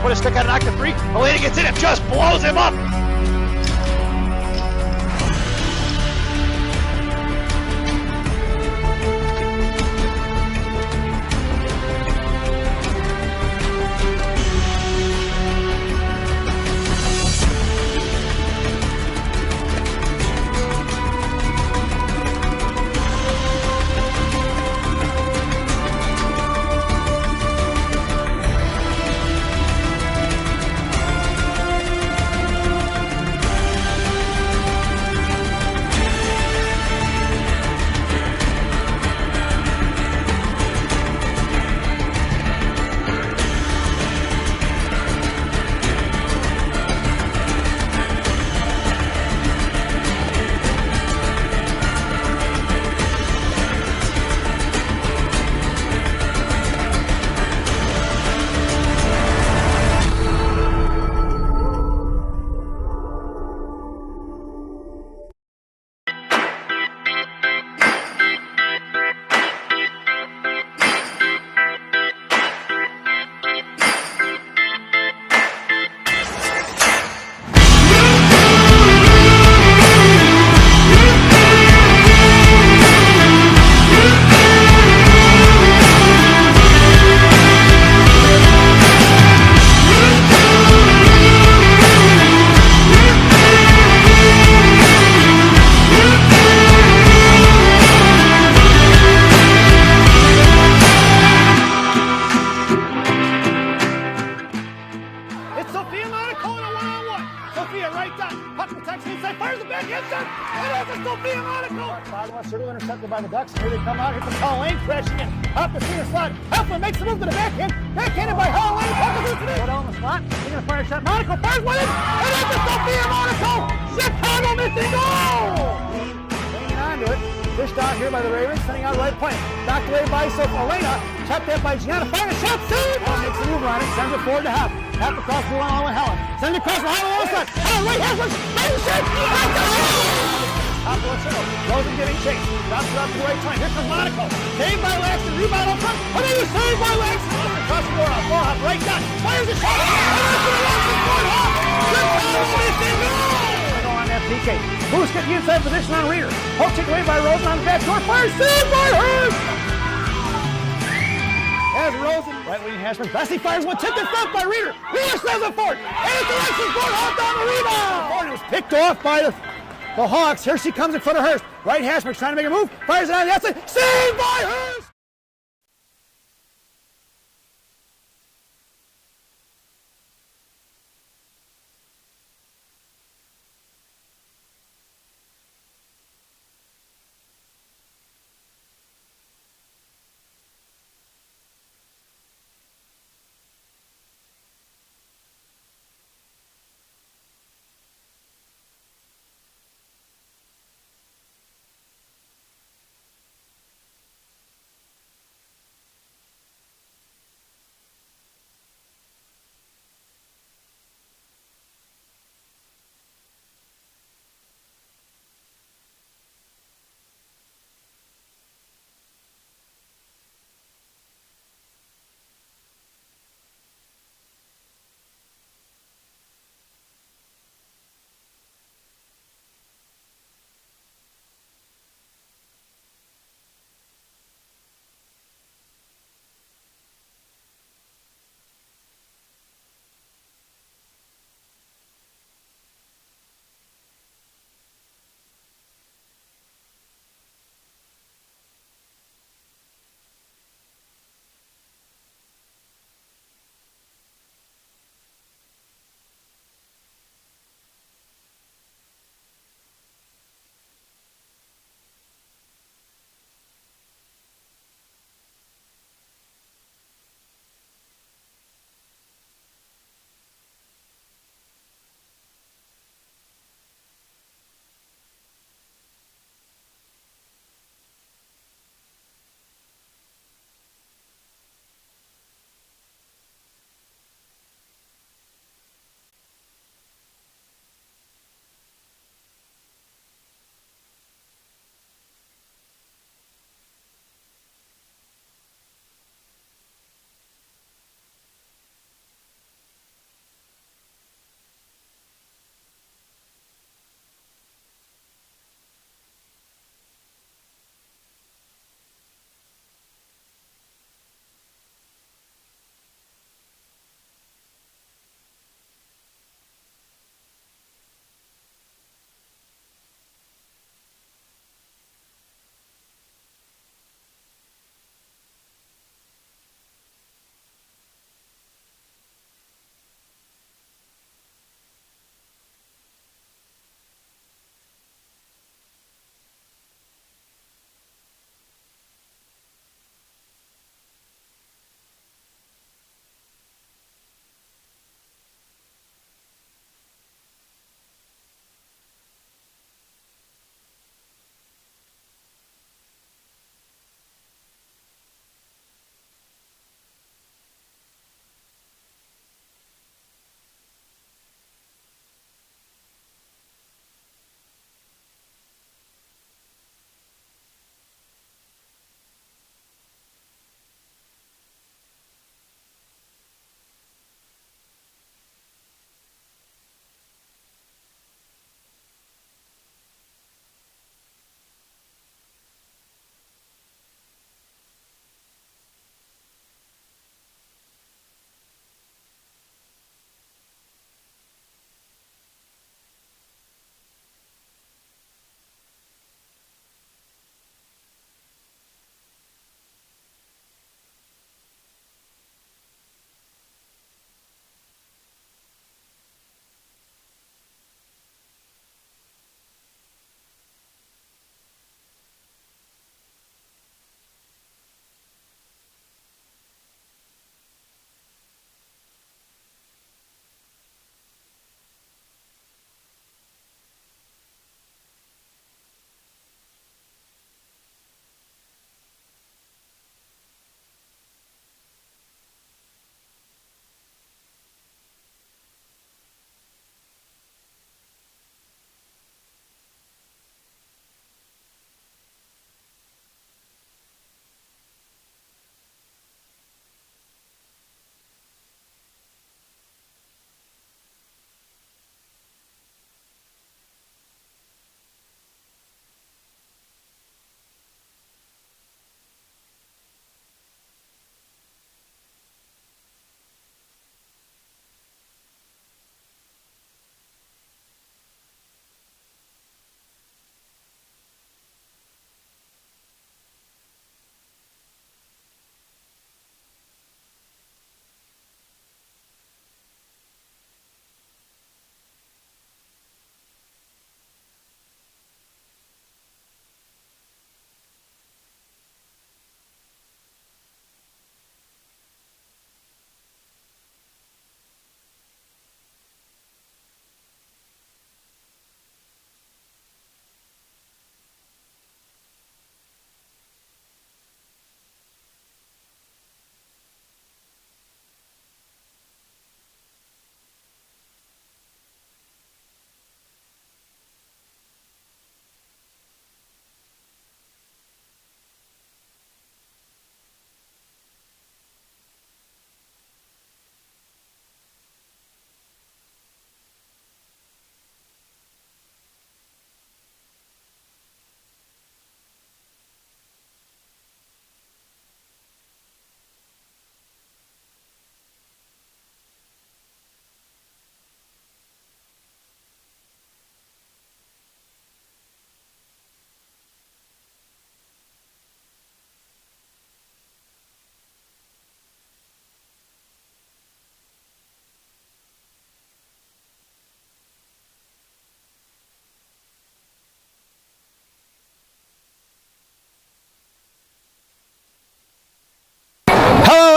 Put a stick on an octave 3. Elena gets in and just blows him up. Intercepted by the Ducks. Here they come out. Here comes Hall-Lane crashing in. Up the center slot. Heflin makes the move to the backhand. Backhanded by Hall-Lane. Puck is into it. On the slot. He's going to fire a shot. Monaco fires one in. And it's a Sophia Monaco. Chicago missing goal. Hanging on to it. Fished out here by the Ravens. Sending out right point. Knocked away by Elena. Chopped that by Gianna. Fire a shot. Save. Makes a move on it. Sends it forward to half. Half across the line with Helen. Sends it across the line on the side. Helen right half. Right shot. Top of the circle. Rosen getting chased. Drops it up to the right point. Here comes Monaco. Saved by Laxton. Rebound up front. And then saved by Laxton. Across the board. Ball hop right down. Fires a shot. On that PK. Moose get the inside position on Reeder. Hook taken away by Rosen on the back door. Fires. Saved by Hurst. As Rosen. Right wing Hashman. Bessie fires one. Tipped and stuffed by Reeder. Reeder sends it forward. And it's the Laxton board. Hop down the rebound. It was picked off by the Hawks. Here she comes in front of Hurst. Right Hashman trying to make a move. Fires it on the outside. Saved by Hurst!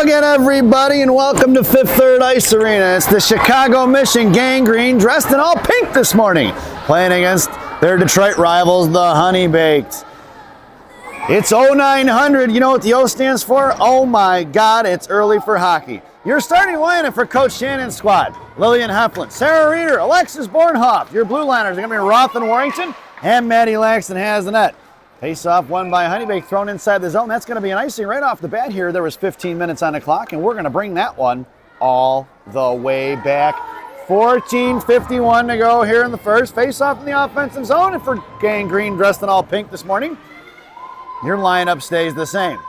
again, everybody, and welcome to Fifth Third Ice Arena. It's the Chicago Mission Gang Green, dressed in all pink this morning, playing against their Detroit rivals, the Honeybaked. It's 0900. You know what the O stands for? Oh my God, it's early for hockey. Your starting lineup for Coach Shannon's squad: Lillian Heflin, Sarah Reeder, Alexis Bornhoff. Your blue liners are going to be Roth and Warrington, and Maddie Laxton has the net. Face-off won by Honeybaked, thrown inside the zone. That's going to be an icing right off the bat here. There was 15 minutes on the clock, and we're going to bring that one all the way back. 14:51 to go here in the first. Face-off in the offensive zone, and for Gang Green, dressed in all pink this morning, your lineup stays the same.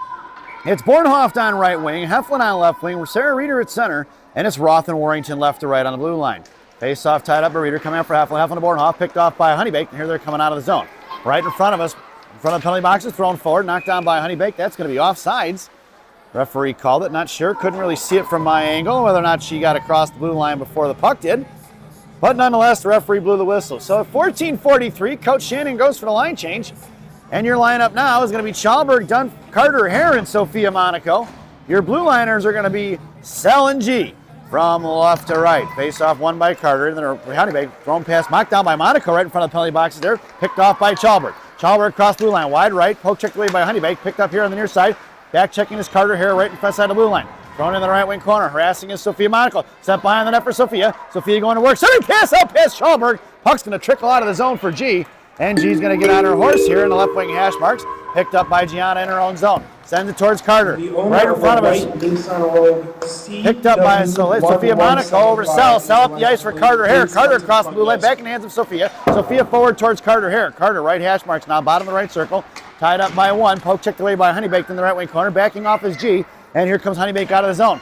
It's Bornhoff on right wing, Heflin on left wing, Sarah Reeder at center, and it's Roth and Warrington left to right on the blue line. Face-off tied up by Reeder, coming out for Heflin. Heflin to Bornhoff, picked off by Honeybaked, and here they're coming out of the zone. Right in front of us, in front of the penalty boxes, thrown forward, knocked down by Honeybaked. That's going to be offsides. Referee called it, not sure. Couldn't really see it from my angle, whether or not she got across the blue line before the puck did. But nonetheless, the referee blew the whistle. So at 14:43, Coach Shannon goes for the line change. And your lineup now is going to be Chalberg, Dunn, Carter, Hare, and Sophia Monaco. Your blue liners are going to be Sell and G from left to right. Face-off won by Carter, and then Honeybaked thrown pass, knocked down by Monaco right in front of the penalty boxes there, picked off by Chalberg. Chalberg across blue line, wide right, poke checked away by Honeybaked, picked up here on the near side, back checking his Carter Hare right in front side of the blue line. Thrown in the right wing corner, harassing is Sophia Monaco. Sent behind the net for Sophia. Sophia going to work, sending pass out past Chalberg. Puck's going to trickle out of the zone for G. And G's going to get on her horse here in the left wing hash marks. Picked up by Gianna in her own zone. Sends it towards Carter. Right in front of us. Picked up by Sophia Monaco over Sell. Sell up the ice for Carter Hare. Carter across the blue line. Back in the hands of Sophia. Sophia forward towards Carter Hare. Carter right hash marks now. Bottom of the right circle. Tied up by one. Poke checked away by Honeybaked in the right wing corner. Backing off is G. And here comes Honeybaked out of the zone.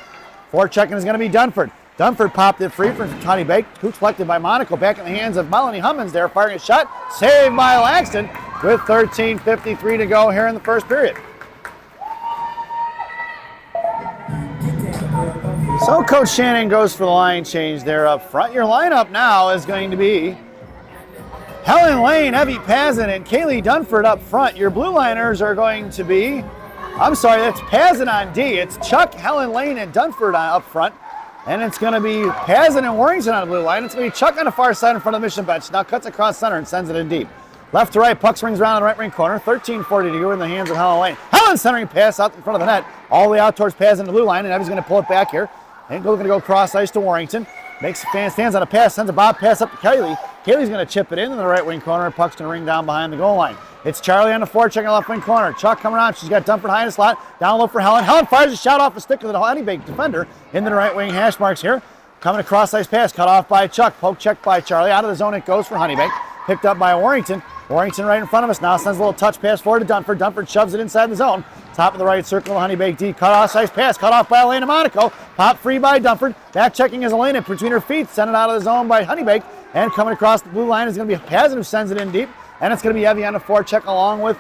Forechecking is going to be Dunford. Dunford popped it free from Honeybaked. Who collected by Monaco. Back in the hands of Melanie Hummins there, firing a shot. Saved by Laxton with 13:53 to go here in the first period. So Coach Shannon goes for the line change there up front. Your lineup now is going to be Helen Lane, Evie Pazin, and Kaylee Dunford up front. Your blue liners are going to be, that's Pazin on D. It's Chuck, Helen Lane, and Dunford up front. And it's going to be Pazin and Warrington on the blue line. It's going to be Chuck on the far side in front of the mission bench. Now cuts across center and sends it in deep. Left to right, puck swings around in the right wing corner. 13:40 to go in the hands of Helen Lane. Helen centering pass out in front of the net. All the way out towards Pazin the blue line. And Evie's going to pull it back here. And going to go cross ice to Warrington. Makes a fan, stands on a pass, sends a bob pass up to Kaylee. Kaylee's going to chip it in the right wing corner. Puck's going to ring down behind the goal line. It's Charlie on the forward, checking the left wing corner. Chuck coming around. She's got Dunford high in the slot. Down low for Helen. Helen fires a shot off the stick of the Honeybaked defender into the right wing hash marks here. Coming across ice pass, cut off by Chuck. Poke checked by Charlie. Out of the zone it goes for Honeybaked. Picked up by Warrington. Warrington right in front of us now sends a little touch pass forward to Dunford. Dunford shoves it inside the zone. Top of the right circle, Honeybaked D. Cut off ice pass, cut off by Elena Monaco. Pop free by Dunford. Back checking is Elena between her feet. Sent it out of the zone by Honeybaked. And coming across the blue line is going to be Pazin who sends it in deep. And it's going to be Evie on the forecheck along with,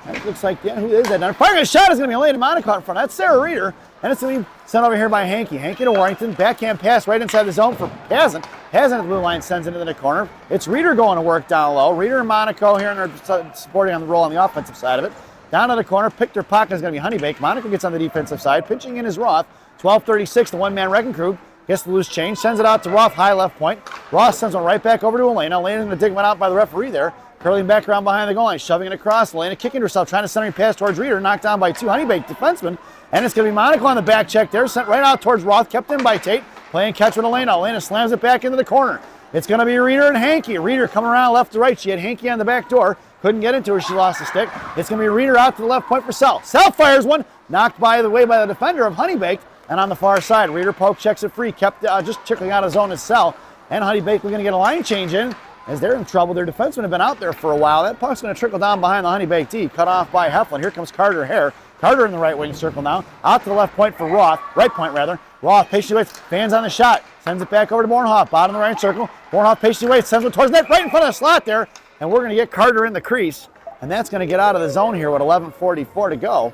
that looks like, who is that? Firing a shot is going to be Elena Monaco in front. That's Sarah Reeder. And it's going to be sent over here by Hankey. Hankey to Warrington. Backhand pass right inside the zone for Pazin. Pazin at the blue line sends it into the corner. It's Reeder going to work down low. Reeder and Monaco here and they're supporting on the roll on the offensive side of it. Down to the corner. Picked her pocket is going to be Honeybaked. Monaco gets on the defensive side. Pitching in is Roth. 12:36, the one-man wrecking crew. Gets the loose change. Sends it out to Roth, high left point. Roth sends one right back over to Elena. Elena's going to dig one out by the referee there. Curling back around behind the goal line, shoving it across. Elena kicking herself, trying to center a pass towards Reeder. Knocked down by two Honeybaked defensemen. And it's going to be Monaco on the back check there. Sent right out towards Roth. Kept in by Tate. Playing catch with Elena. Elena slams it back into the corner. It's going to be Reeder and Hankey. Reeder coming around left to right. She had Hankey on the back door. Couldn't get into her. She lost the stick. It's going to be Reeder out to the left point for Sell. Sell fires one. Knocked by the defender of Honeybaked. And on the far side, Reeder poke checks it free. Kept just trickling out of zone as Sell. And Honeybaked, we're going to get a line change in. As they're in trouble, their defensemen have been out there for a while. That puck's going to trickle down behind the Honeybaked D. Cut off by Heflin. Here comes Carter Hare. Carter in the right wing circle now. Out to the left point for Roth. Right point, rather. Roth patiently waits. Fans on the shot. Sends it back over to Bornhoff. Bottom of the right circle. Bornhoff patiently waits. Sends it towards net. Right in front of the slot there. And we're going to get Carter in the crease. And that's going to get out of the zone here with 11:44 to go.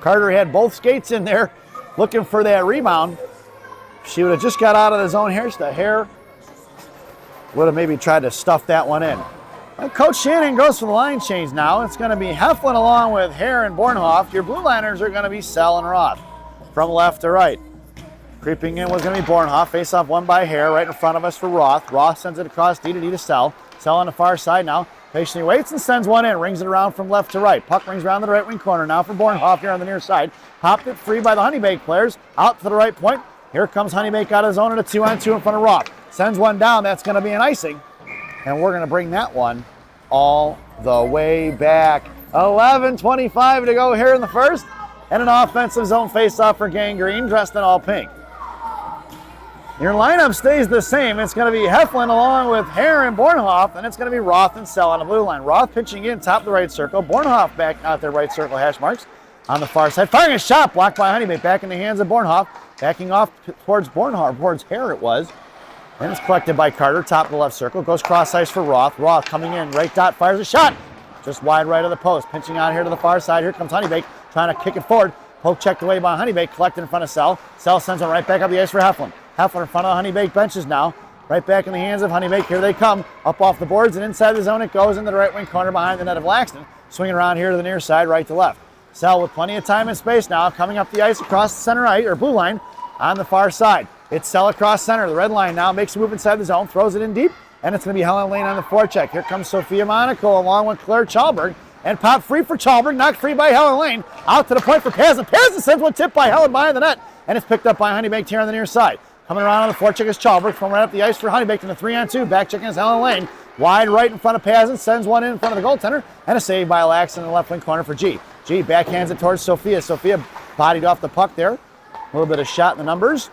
Carter had both skates in there looking for that rebound. She would have just got out of the zone here. The Hare would have maybe tried to stuff that one in. Well, Coach Shannon goes for the line change now. It's going to be Heflin along with Hare and Bornhoff. Your blue liners are going to be Sell and Roth. from left to right. Creeping in was going to be Bornhoff. Face off won by Hare right in front of us for Roth. Roth sends it across D to Sell. Sell on the far side now. Patiently waits and sends one in. Rings it around from left to right. Puck rings around the right wing corner now for Bornhoff here on the near side. Popped it free by the Honeybaked players. Out to the right point. Here comes Honeybaked out of zone at a 2-on-2 in front of Roth. Sends one down. That's going to be an icing. And we're going to bring that one all the way back. 11:25 to go here in the first. And an offensive zone face-off for Gangrene, dressed in all pink. Your lineup stays the same. It's going to be Heflin along with Hare and Bornhoff, and it's going to be Roth and Sell on the blue line. Roth pitching in top of the right circle. Bornhoff back out there right circle hash marks on the far side. Firing a shot blocked by Honeybaked back in the hands of Bornhoff. Backing off towards Bornhoff, towards Hare it was. And it's collected by Carter, top of the left circle. Goes cross ice for Roth. Roth coming in, right dot, fires a shot. Just wide right of the post. Pinching out here to the far side. Here comes Honeybaked trying to kick it forward. Poke checked away by Honeybaked, collected in front of Sell. Sell sends it right back up the ice for Heflin. Heflin in front of the Honeybaked benches now. Right back in the hands of Honeybaked. Here they come. Up off the boards and inside the zone it goes into the right wing corner behind the net of Laxton. Swinging around here to the near side, right to left. Sell with plenty of time and space now. Coming up the ice across the center right, or blue line, on the far side. It's Sell across center. The red line now makes a move inside the zone. Throws it in deep. And it's going to be Helen Lane on the forecheck. Here comes Sophia Monaco along with Claire Chalberg. And pop free for Chalberg. Knocked free by Helen Lane. Out to the point for Pazin. Pazin sends one tipped by Helen behind the net. And it's picked up by Honeybaked here on the near side. Coming around on the forecheck is Chalberg. From right up the ice for Honeybaked in the 3-on-2. Back checking is Helen Lane. Wide right in front of Pazin. Sends one in front of the goaltender. And a save by Laxton in the left wing corner for G. G backhands it towards Sophia. Sophia bodied off the puck there. A little bit of shot in the numbers.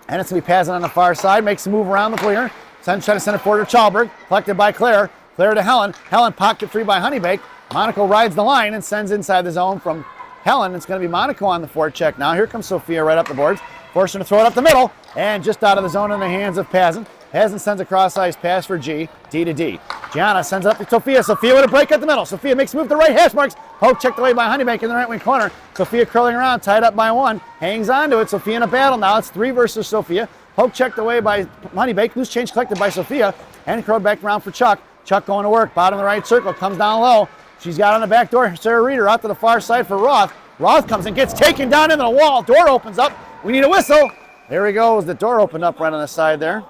And it's going to be Pazin on the far side. Makes a move around the clear. Trying to send it forward to Chalberg. Collected by Claire. Claire to Helen. Helen pocket free by Honeybaked. Monaco rides the line and sends inside the zone from Helen. It's going to be Monaco on the forecheck now. Here comes Sophia right up the boards. Forcing to throw it up the middle. And just out of the zone in the hands of Pazin. Pazin sends a cross-ice pass for G. D to D. Gianna sends it up to Sophia. Sophia with a break at the middle. Sophia makes a move to the right hash marks. Poke checked away by Honeybaked in the right wing corner. Sophia curling around, tied up by one. Hangs on to it. Sophia in a battle now. It's 3 versus Sophia. Poke checked away by Honeybaked. Loose change collected by Sophia. And curled back around for Chuck. Chuck going to work. Bottom of the right circle. Comes down low. She's got on the back door. Sarah Reeder out to the far side for Roth. Roth comes and gets taken down into the wall. Door opens up. We need a whistle. There he goes. The door opened up right on the side there.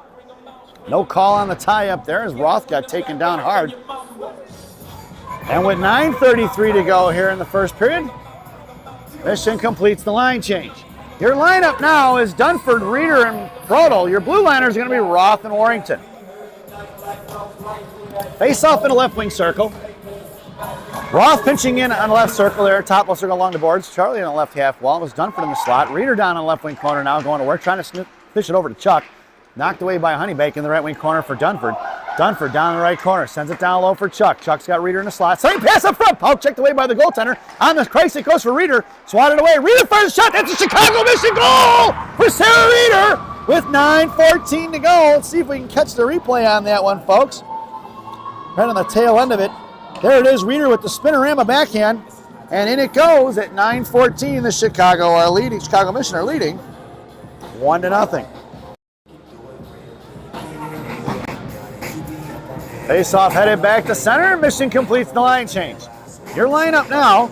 No call on the tie up there as Roth got taken down hard. And with 9:33 to go here in the first period, Mission completes the line change. Your lineup now is Dunford, Reeder, and Prodel. Your blue liners are going to be Roth and Warrington. Face off in a left wing circle. Roth pinching in on the left circle there, top left circle along the boards. Charlie on the left half wall. It was Dunford in the slot. Reeder down on the left wing corner now going to work, trying to fish it over to Chuck. Knocked away by Honeybaked in the right wing corner for Dunford. Dunford down in the right corner, sends it down low for Chuck. Chuck's got Reeder in the slot. Same pass up front. Poke checked away by the goaltender. On the crease it goes for Reeder. Swatted away. Reeder fires a shot. That's a Chicago Mission goal for Sarah Reeder with 9:14 to go. Let's see if we can catch the replay on that one, folks. Right on the tail end of it. There it is, Reeder with the spinorama backhand. And in it goes at 9:14. The Chicago Mission are leading 1-0. Face-off headed back to center. Mission completes the line change. Your lineup now,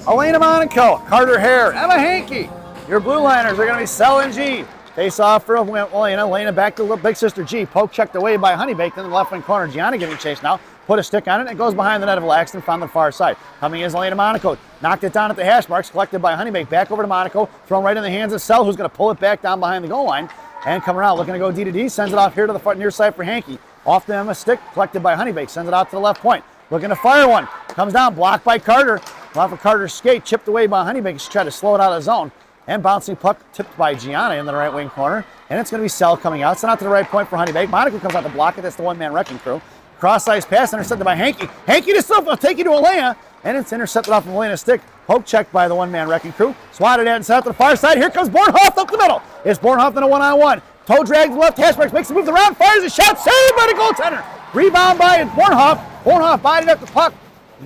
Elena Monaco, Carter Hare, Emma Hankey. Your blue liners are going to be Sell and G. Face-off for Elena. Elena back to big sister G. Poke checked away by Honeybaked in the left wing corner. Gianna getting chased now. Put a stick on it and it goes behind the net of Laxton from the far side. Coming is Elena Monaco. Knocked it down at the hash marks. Collected by Honeybaked. Back over to Monaco. Thrown right in the hands of Sell, who's going to pull it back down behind the goal line. And coming around, looking to go D to D. Sends it off here to the far near side for Hankey. Off the Emma stick, collected by Honeybaked. Sends it out to the left point. Looking to fire one. Comes down, blocked by Carter. Off of Carter's skate, chipped away by Honeybaked. She tried to slow it out of the zone. And bouncing puck tipped by Gianna in the right wing corner. And it's going to be Sell coming out. Sent out to the right point for Honeybaked. Monaco comes out to block it. That's the one-man wrecking crew. Cross-ice pass intercepted by Hankey. Hankey to stuff will take you to Elena. And it's intercepted off of Elena's stick. Poke checked by the one-man wrecking crew. Swatted at and sent out to the far side. Here comes Bornhoff up the middle. It's Bornhoff in a one-on-one. Toe drag to the left hash marks, makes a move around, fires a shot, saved by the goaltender. Rebound by Bornhoff. Bornhoff bodied up the puck.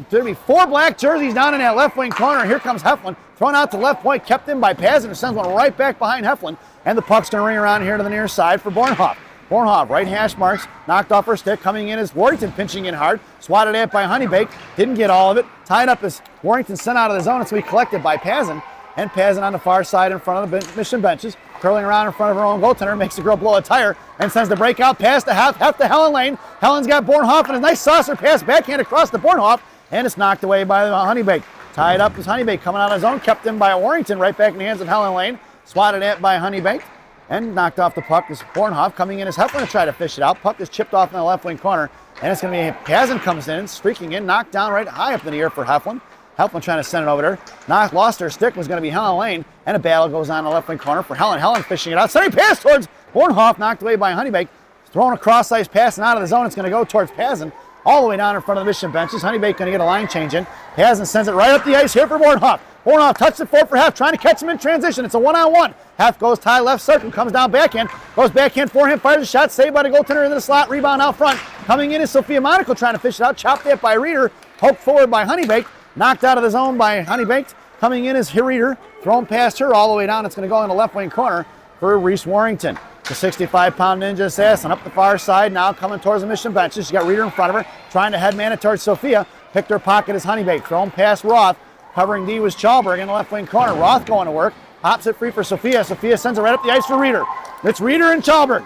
There'll be 4 black jerseys down in that left wing corner. Here comes Heflin, thrown out to left point, kept in by Pazin, and sends one right back behind Heflin. And the puck's going to ring around here to the near side for Bornhoff. Bornhoff, right hash marks, knocked off her stick, coming in as Warrington pinching in hard, swatted at by Honeybaked, didn't get all of it, tied up as Warrington sent out of the zone. It's going to be collected by Pazin. and Pazin on the far side in front of the mission benches, curling around in front of her own goaltender, makes the girl blow a tire, and sends the breakout pass to half to Helen Lane. Helen's got Bornhoff, and a nice saucer pass backhand across to Bornhoff, and it's knocked away by Honeybaked. Tied up is Honeybaked, coming out of his own, kept in by Warrington, right back in the hands of Helen Lane, swatted at by Honeybaked, and knocked off the puck is Bornhoff. Coming in is Heflin to try to fish it out. Puck is chipped off in the left wing corner, and it's going to be Pazin comes in, streaking in, knocked down right high up in the air for Heflin. Heflin trying to send it over there. Lost her stick, was going to be Helen Lane, and a battle goes on in the left wing corner for Helen. Helen fishing it out. Sending pass towards Bornhoff, knocked away by Honeybaked. Throwing a cross ice pass and out of the zone. It's going to go towards Pazin, all the way down in front of the mission benches. Honeybaked going to get a line change in. Pazin sends it right up the ice here for Bornhoff. Bornhoff touched it forward for Hef, trying to catch him in transition. It's a one-on-one. Hef goes tie left circle, comes down backhand, goes backhand forehand, fires a shot, saved by the goaltender into the slot, rebound out front. Coming in is Sophia Monaco trying to fish it out, chopped at by Reeder, poked forward by Honeybaked, knocked out of the zone by Honeybaked. Coming in is Reeder, thrown past her all the way down. It's going to go in the left wing corner for Reese Warrington. The 65-pound ninja assassin up the far side, now coming towards the mission benches. She's got Reeder in front of her, trying to headman it towards Sophia. Picked her pocket is Honeybaked, thrown past Roth. Covering D was Chalberg in the left wing corner. Roth going to work. Pops it free for Sophia. Sophia sends it right up the ice for Reeder. It's Reeder and Chalberg.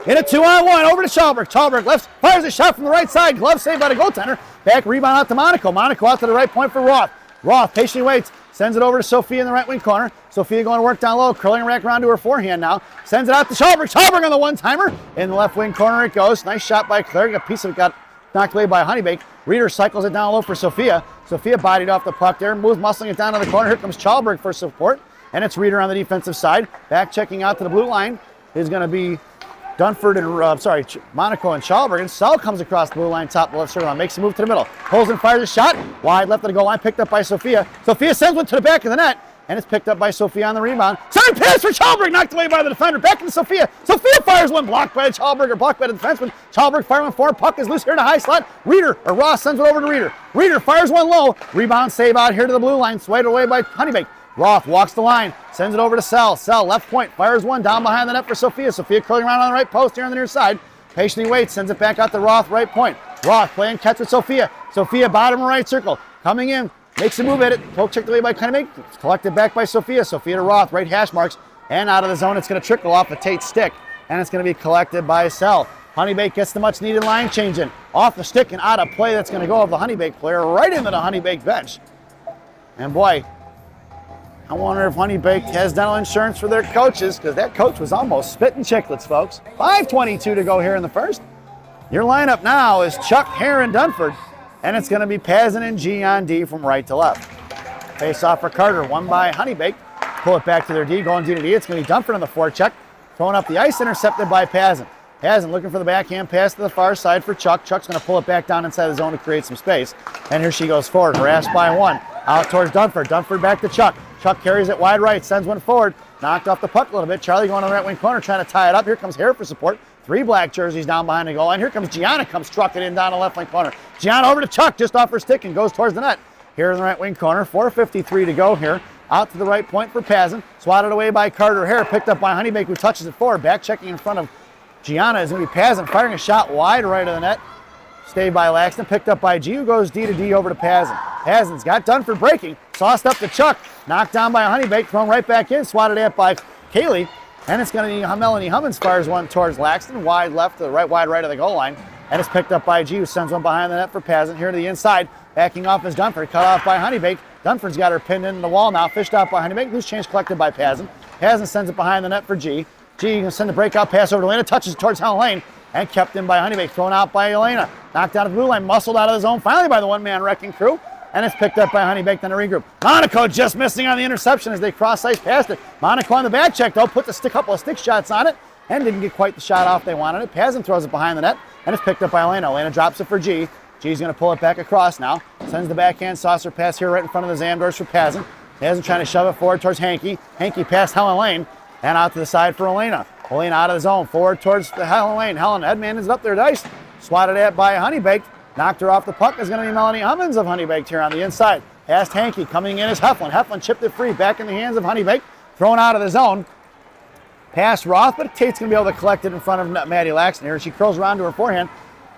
In a 2-on-1 over to Chalberg. Chalberg left, fires a shot from the right side. Glove saved by the goaltender. Back rebound out to Monaco. Monaco out to the right point for Roth. Roth patiently waits. Sends it over to Sophia in the right wing corner. Sophia going to work down low. Curling rack around to her forehand now. Sends it out to Chalberg. Chalberg on the one-timer. In the left wing corner it goes. Nice shot by Claire. A piece of it got knocked away by Honeybaked. Reeder cycles it down low for Sophia. Sophia bodied off the puck there, moves muscling it down to the corner. Here comes Chalberg for support, and it's Reeder on the defensive side. Back checking out to the blue line is going to be Dunford and, Monaco and Chalberg. And Sell comes across the blue line, top left circle, makes a move to the middle. Pulls and fires a shot, wide left of the goal line, picked up by Sophia. Sophia sends one to the back of the net, and it's picked up by Sophia on the rebound. Side pass for Chalberg, knocked away by the defender. Back into Sophia. Sophia fires one, blocked by Chalberg, or blocked by the defenseman. Chalberg firing one forward, puck is loose here in a high slot. Ross sends it over to Reeder. Reeder fires one low, rebound save out here to the blue line, swayed away by Honeybaked. Roth walks the line, sends it over to Sell. Sell, left point, fires one down behind the net for Sophia. Sophia curling around on the right post here on the near side. Patiently waits, sends it back out to Roth, right point. Roth playing catch with Sophia. Sophia bottom right circle, coming in. Makes a move at it. Poke checked away by Honeybaked. It's collected back by Sophia. Sophia to Roth, right hash marks. And out of the zone, it's going to trickle off of Tate's stick. And it's going to be collected by Sell. Honeybaked gets the much needed line change in. Off the stick and out of play. That's going to go of the Honeybaked player right into the Honeybaked bench. And boy, I wonder if Honeybaked has dental insurance for their coaches, because that coach was almost spitting chiclets, folks. 5:22 to go here in the first. Your lineup now is Chuck, Hare, and Dunford. And it's going to be Pazin and G on D from right to left. Face off for Carter, won by Honeybaked. Pull it back to their D, going D to D. It's going to be Dunford on the forecheck. Throwing up the ice, intercepted by Pazin. Pazin looking for the backhand pass to the far side for Chuck. Chuck's going to pull it back down inside the zone to create some space. And here she goes forward, harassed by one. Out towards Dunford. Dunford back to Chuck. Chuck carries it wide right, sends one forward. Knocked off the puck a little bit. Charlie going on the right wing corner, trying to tie it up. Here comes Hare for support. 3 black jerseys down behind the goal line. Here comes Gianna, comes trucking in down the left wing corner. Gianna over to Chuck, just off her stick and goes towards the net. Here in the right wing corner, 4:53 to go here. Out to the right point for Pazin. Swatted away by Carter Hare, picked up by Honeybaked, who touches it forward. Back checking in front of Gianna is going to be Pazin, firing a shot wide right of the net. Stayed by Laxton, picked up by G, who goes D to D over to Pazin. Pazin's got done for breaking. Sauced up to Chuck, knocked down by Honeybaked, thrown right back in, swatted at by Kaylee. And it's going to be Melanie Hummins fires one towards Laxton, wide left to the right, wide right of the goal line. And it's picked up by G, who sends one behind the net for Pazin. Here to the inside, backing off is Dunford, cut off by Honeybaked. Dunford's got her pinned into the wall now, fished out by Honeybaked. Loose change collected by Pazin. Pazin sends it behind the net for G. G going to send the breakout pass over to Elena, touches it towards Helen Lane, and kept in by Honeybaked, thrown out by Elena. Knocked out of the blue line, muscled out of the zone, finally by the one-man wrecking crew. And it's picked up by Honeybaked on a regroup. Monaco just missing on the interception as they cross ice past it. Monaco on the back check, though, put the couple of stick shots on it and didn't get quite the shot off they wanted it. Pazin throws it behind the net, and it's picked up by Elena. Elena drops it for G. G's going to pull it back across now. Sends the backhand saucer pass here right in front of the Zamdors for Pazin. Pazin trying to shove it forward towards Hankey. Hankey past Helen Lane and out to the side for Elena. Elena out of the zone, forward towards the Helen Lane. Helen Edman is up there, dice. Swatted at by Honeybaked. Knocked her off the puck is going to be Melanie Hummins of Honeybaked here on the inside. Past Hankey, coming in is Heflin. Heflin chipped it free, back in the hands of Honeybaked. Thrown out of the zone. Past Roth, but Tate's going to be able to collect it in front of Maddie Laxton here. She curls around to her forehand.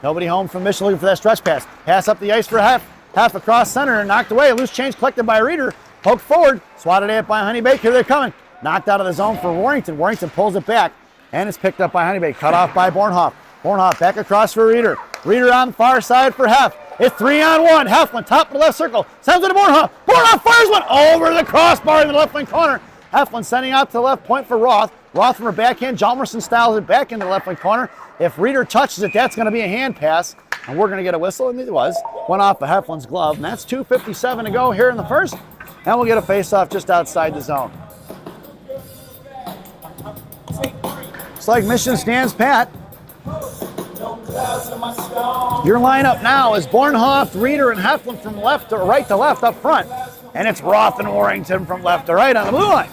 Nobody home from Mission looking for that stretch pass. Pass up the ice for Hef. Hef across center and knocked away. A loose change collected by Reeder. Poke forward, swatted at by Honeybaked. Here they're coming. Knocked out of the zone for Warrington. Warrington pulls it back, and it's picked up by Honeybaked. Cut off by Bornhoff. Bornhoff back across for Reeder. Reeder on the far side for Heff. It's 3-on-1. Heff went top of the left circle. Sends it to Bornhoff. Bornhoff fires one over the crossbar in the left wing corner. Heflin sending out to the left point for Roth. Roth from her backhand. Jalmerson styles it back into the left wing corner. If Reeder touches it, that's going to be a hand pass. And we're going to get a whistle, and it was. Went off of Heflin's glove. And that's 2:57 to go here in the first. And we'll get a face-off just outside the zone. Looks like Mission stands pat. Your lineup now is Bornhoff, Reeder, and Heflin from left to right to left up front. And it's Roth and Warrington from left to right on the blue line.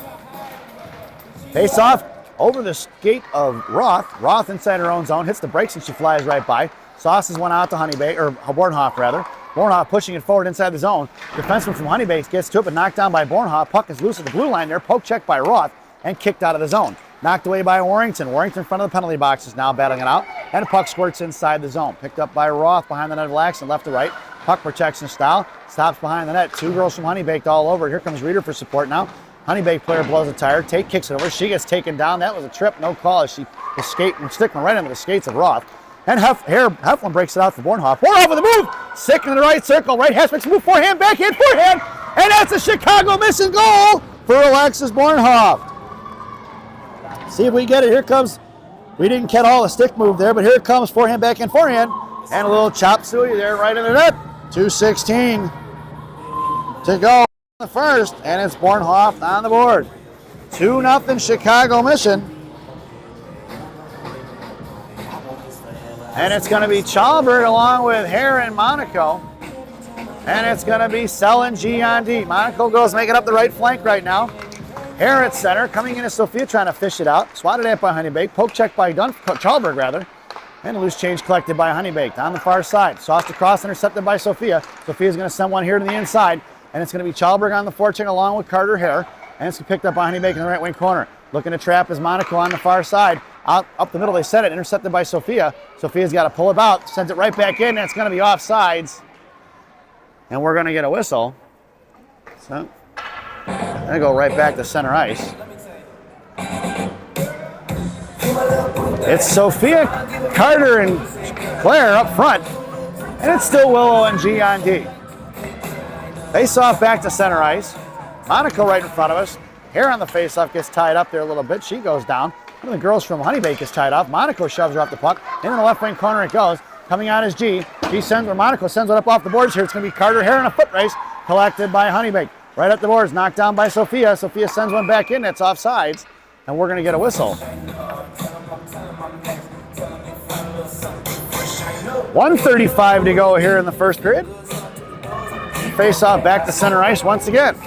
Face off over the skate of Roth. Roth inside her own zone, hits the brakes and she flies right by. Sauces one out to Honeybaked, or Bornhoff rather. Bornhoff pushing it forward inside the zone. Defenseman from Honeybaked gets to it, but knocked down by Bornhoff. Puck is loose at the blue line there. Poke check by Roth and kicked out of the zone. Knocked away by Warrington. Warrington in front of the penalty box is now battling it out. And the puck squirts inside the zone. Picked up by Roth behind the net of Laxton, left to right. Puck protection style. Stops behind the net. Two girls from Honeybaked all over. Here comes Reeder for support now. Honeybaked player blows a tire. Tate kicks it over. She gets taken down. That was a trip. No call as she was sticking right into the skates of Roth. And Heflin breaks it out for Bornhoff. Bornhoff with a move. Sick in the right circle. Right hash makes a move. Forehand, backhand, forehand. And that's a Chicago mission goal for Alexis Bornhoff. See if we get it. Here comes, we didn't get all the stick move there, but here it comes, forehand, backhand, forehand. And a little chop suey there right in the net. 2:16 to go in the first, and it's Bornhoff on the board. 2-0 Chicago Mission. And it's going to be Chalberg along with Hare and Monaco. And it's going to be Sell and G on D. Monaco goes making up the right flank right now. Hare at center, coming in as Sophia trying to fish it out. Swatted at by Honeybaked. Poke check by Chalberg rather. And a loose change collected by Honeybaked on the far side. Sauced across, intercepted by Sophia. Sophia's going to send one here to the inside. And it's going to be Chalberg on the forecheck along with Carter Hare. And it's picked up by Honeybaked in the right wing corner. Looking to trap is Monaco on the far side. Out up the middle, they set it. Intercepted by Sophia. Sophia's got to pull it out. Sends it right back in. And it's going to be offsides. And we're going to get a whistle. So, going to go right back to center ice. It's Sophia, Carter, and Claire up front. And it's still Willow and G on D. Face-off back to center ice. Monaco right in front of us. Hare on the face-off gets tied up there a little bit. She goes down. One of the girls from Honeybaked is tied off. Monaco shoves her off the puck. In the left wing corner it goes. Coming out is G. Monaco sends it up off the boards here. It's going to be Carter Hare in a foot race. Collected by Honeybaked. Right at the boards. Knocked down by Sophia. Sophia sends one back in. That's offsides. And we're going to get a whistle. 1:35 to go here in the first period. Face off back to center ice once again.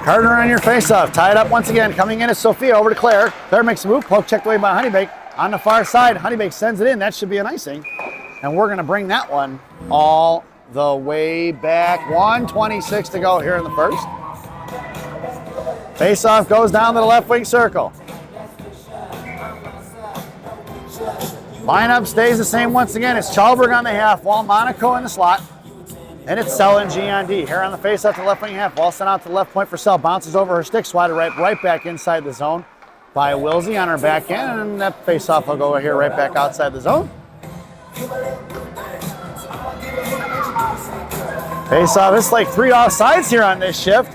Carter on your face-off, tied up once again. Coming in is Sophia over to Claire. Claire makes a move, poke checked away by Honeybaked. On the far side, Honeybaked sends it in. That should be an icing. And we're going to bring that one all the way back. 1:26 to go here in the first. Face-off goes down to the left wing circle. Lineup stays the same once again. It's Chalberg on the half wall, Monaco in the slot. And it's Sell and G on D. Here on the face-off to the left wing half wall. Sent out to the left point for Sell. Bounces over her stick, swatted right back inside the zone by Wilsey on her backhand. And that face-off will go here right back outside the zone. Face-off, it's like 3 offsides here on this shift.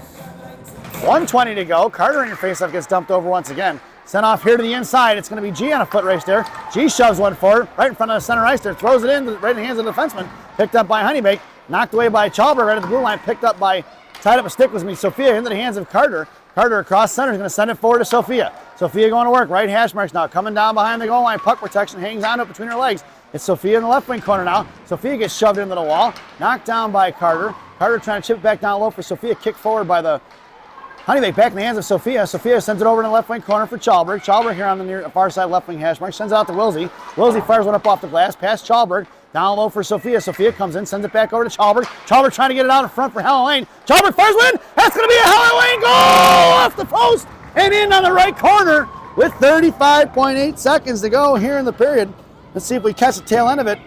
1:20 to go. Carter in your face-off gets dumped over once again. Sent off here to the inside. It's going to be G on a foot race there. G shoves one forward, right in front of the center ice there. Throws it in right in the hands of the defenseman. Picked up by Honeybaked. Knocked away by Chalberg right at the blue line. Picked up by, tied up a stick with me, Sophia into the hands of Carter. Carter across center is going to send it forward to Sophia. Sophia going to work. Right hash marks now. Coming down behind the goal line. Puck protection hangs on up between her legs. It's Sophia in the left wing corner now. Sophia gets shoved into the wall. Knocked down by Carter. Carter trying to chip it back down low for Sophia. Kick forward by the Honeybaked back in the hands of Sophia. Sophia sends it over in the left wing corner for Chalberg. Chalberg here on the near far side left wing hash mark. Sends it out to Wilsey. Wilsey fires one up off the glass. Past Chalberg. Down low for Sophia. Sophia comes in, sends it back over to Chalberg. Chalberg trying to get it out in front for Helen Lane. Chalberg fires one. That's going to be a Helen Lane goal off the post and in on the right corner with 35.8 seconds to go here in the period. Let's see if we catch the tail end of it.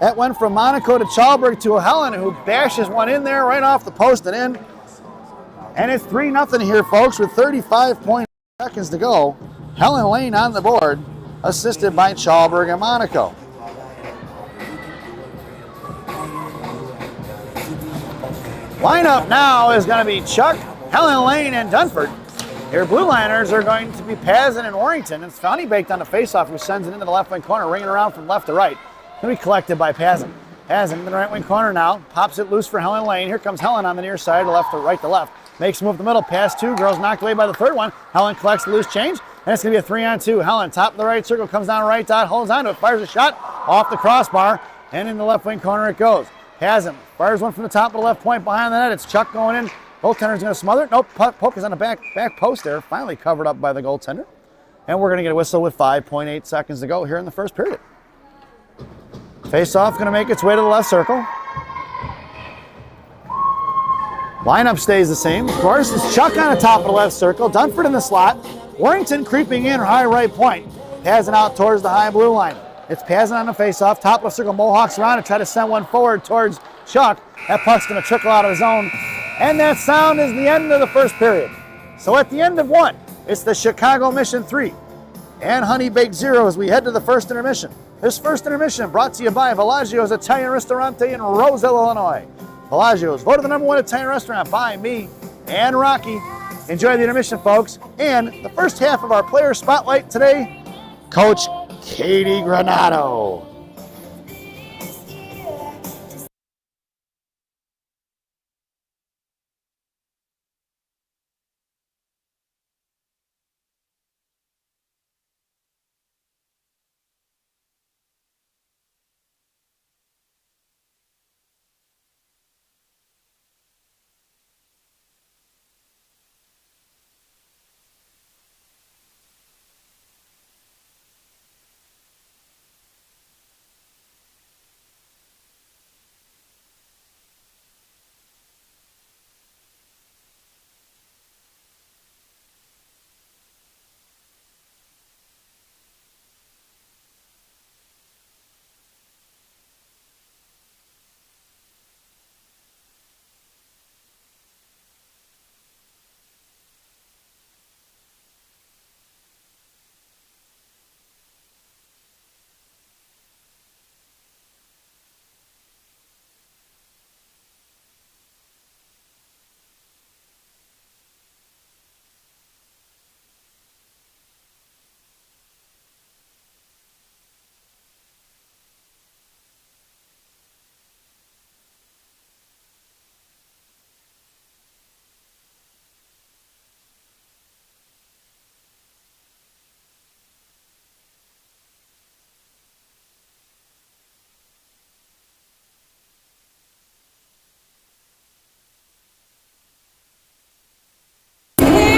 That went from Monaco to Chalberg to Helen, who bashes one in there right off the post and in. And it's 3-0 here, folks, with 35 seconds to go. Helen Lane on the board, assisted by Chalberg and Monaco. Lineup now is going to be Chuck, Helen Lane, and Dunford. Your blue liners are going to be Pazin and Warrington. It's Honeybaked on the faceoff, who sends it into the left wing corner, ringing around from left to right. Going to be collected by Pazin. Pazin in the right wing corner now, pops it loose for Helen Lane. Here comes Helen on the near side, left to right to left. Makes a move the middle, pass two, girls knocked away by the third one. Helen collects the loose change, and it's going to be a 3-on-2. Helen, top of the right circle, comes down right dot, holds on to it, fires a shot off the crossbar, and in the left wing corner it goes. Pazin fires one from the top of the left point behind the net. It's Chuck going in. Goaltender's going to smother it. Nope, poke is on the back post there, finally covered up by the goaltender. And we're going to get a whistle with 5.8 seconds to go here in the first period. Face-off going to make its way to the left circle. Lineup stays the same. Of course, it's Chuck on the top of the left circle. Dunford in the slot. Warrington creeping in high right point. Pazin out towards the high blue line. It's Pazin on the face-off. Top left circle, Mohawks around and try to send one forward towards Chuck. That puck's going to trickle out of his zone. And that sound is the end of the first period. So at the end of one, it's the Chicago Mission 3 and Honeybaked 0 as we head to the first intermission. This first intermission brought to you by Villaggio's Italian Ristorante in Roselle, Illinois. Villaggio's, voted the #1 Italian restaurant by me and Rocky. Enjoy the intermission, folks. And the first half of our player spotlight today, Coach Katie Granato.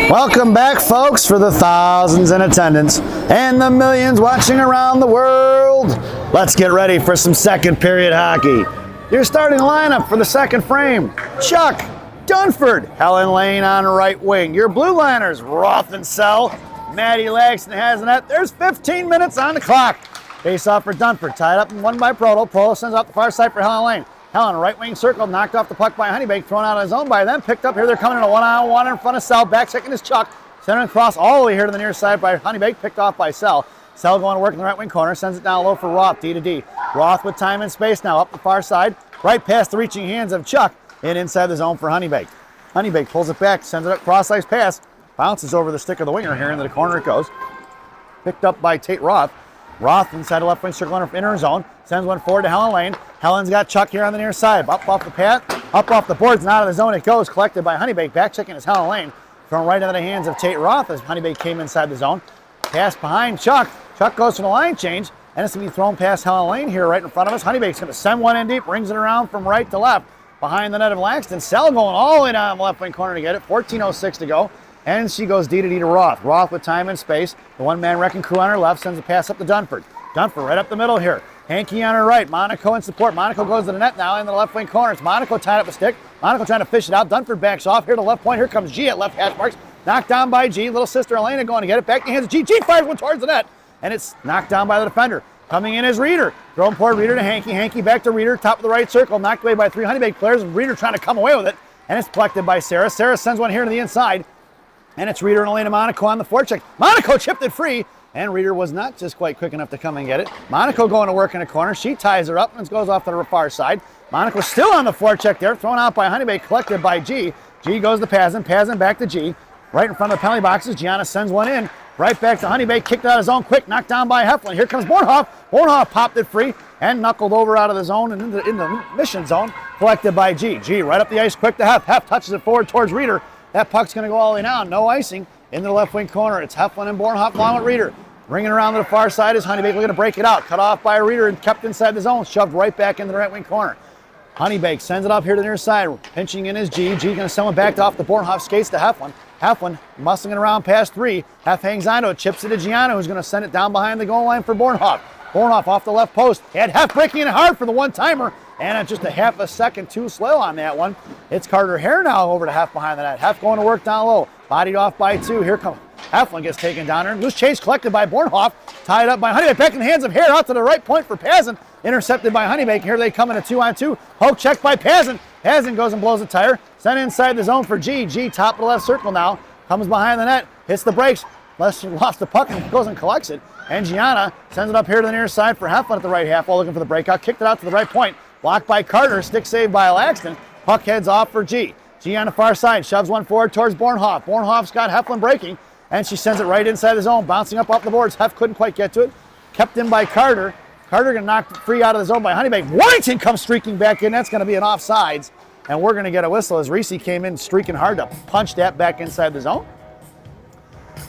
Welcome back, folks, for the thousands in attendance and the millions watching around the world. Let's get ready for some second period hockey. Your starting lineup for the second frame: Chuck, Dunford, Helen Lane on right wing. Your blue liners: Roth and Sell. Maddie Langston has the net. There's 15 minutes on the clock. Face off for Dunford, tied up and won by Proto. Proto sends out the far side for Helen Lane. Helen, right wing circle, knocked off the puck by Honeybaked, thrown out of his own by them, picked up here. They're coming in a one-on-one in front of Sell. Back checking is Chuck. Centering across all the way here to the near side by Honeybaked, picked off by Sell. Sell going to work in the right wing corner, sends it down low for Roth, D to D. Roth with time and space now, up the far side, right past the reaching hands of Chuck, and inside the zone for Honeybaked. Honeybaked pulls it back, sends it up, cross-ice pass, bounces over the stick of the winger here, into the corner it goes. Picked up by Tate Roth. Roth inside the left wing circle in her zone, sends one forward to Helen Lane. Helen's got Chuck here on the near side, up off the path, up off the boards and out of the zone it goes, collected by Honeybaked. Back checking is Helen Lane, thrown right into the hands of Tate Roth as Honeybaked came inside the zone. Pass behind Chuck. Chuck goes for the line change, and it's going to be thrown past Helen Lane here right in front of us. Honeybaked's going to send one in deep, rings it around from right to left behind the net of Langston. Sell going all the way down the left wing corner to get it, 14:06 to go. And she goes D to D to Roth. Roth with time and space. The one-man wrecking crew on her left sends a pass up to Dunford. Dunford right up the middle here. Hankey on her right. Monaco in support. Monaco goes to the net now in the left wing corner. It's Monaco tied up a stick. Monaco trying to fish it out. Dunford backs off here to the left point. Here comes G at left hash marks. Knocked down by G. Little sister Elena going to get it. Back to the hands of G. G fires one towards the net. And it's knocked down by the defender. Coming in is Reeder. Throwing forward Reeder to Hanky. Hanky back to Reeder. Top of the right circle. Knocked away by 3 Honeybaked players. And Reeder trying to come away with it. And it's collected by Sarah. Sarah sends one here to the inside. And it's Reeder and Elena Monaco on the forecheck. Monaco chipped it free. And Reeder was not just quite quick enough to come and get it. Monaco going to work in a corner. She ties her up and goes off to the far side. Monaco still on the forecheck there. Thrown out by Honeybaked. Collected by G. G goes to Pazin. Pazin back to G. Right in front of the penalty boxes. Gianna sends one in. Right back to Honeybaked. Kicked out of zone quick. Knocked down by Heflin. Here comes Bornhoff. Bornhoff popped it free and knuckled over out of the zone and in the mission zone. Collected by G. G right up the ice quick to Hef. Hef touches it forward towards Reeder. That puck's going to go all the way down. No icing. Into the left wing corner. It's Heflin and Bornhoff along with Reeder. Bringing around to the far side is Honeybaked looking to break it out. Cut off by Reeder and kept inside the zone. Shoved right back into the right wing corner. Honeybaked sends it up here to the near side. Pinching in is G. G going to send one back off the Bornhoff skates to Heflin. Heflin muscling it around past 3. Hef hangs on to it. Chips it to Gianna, who's going to send it down behind the goal line for Bornhoff. Bornhoff off the left post. Had Hef breaking it hard for the one-timer. And it's just a half a second too slow on that one. It's Carter Hare now over to Hef behind the net. Hef going to work down low. Bodied off by 2. Here comes Heflin, gets taken down there. Loose chase collected by Bornhoff. Tied up by Honeybaked. Back in the hands of Hare out to the right point for Pazin. Intercepted by Honeybaked. Here they come in a 2-on-2. Poke check by Pazin. Pazin goes and blows a tire. Sent inside the zone for G. G top of the left circle now. Comes behind the net. Hits the brakes. Lost the puck and goes and collects it. And Gianna sends it up here to the near side for Heflin at the right half while looking for the breakout. Kicked it out to the right point. Blocked by Carter. Stick saved by Laxton. Puck heads off for G. G on the far side. Shoves one forward towards Bornhoff. Bornhoff's got Heflin breaking. And she sends it right inside the zone. Bouncing up off the boards. Hef couldn't quite get to it. Kept in by Carter. Carter going to knock free out of the zone by Honeybaked. Warrington comes streaking back in. That's going to be an offsides. And we're going to get a whistle as Reese came in streaking hard to punch that back inside the zone.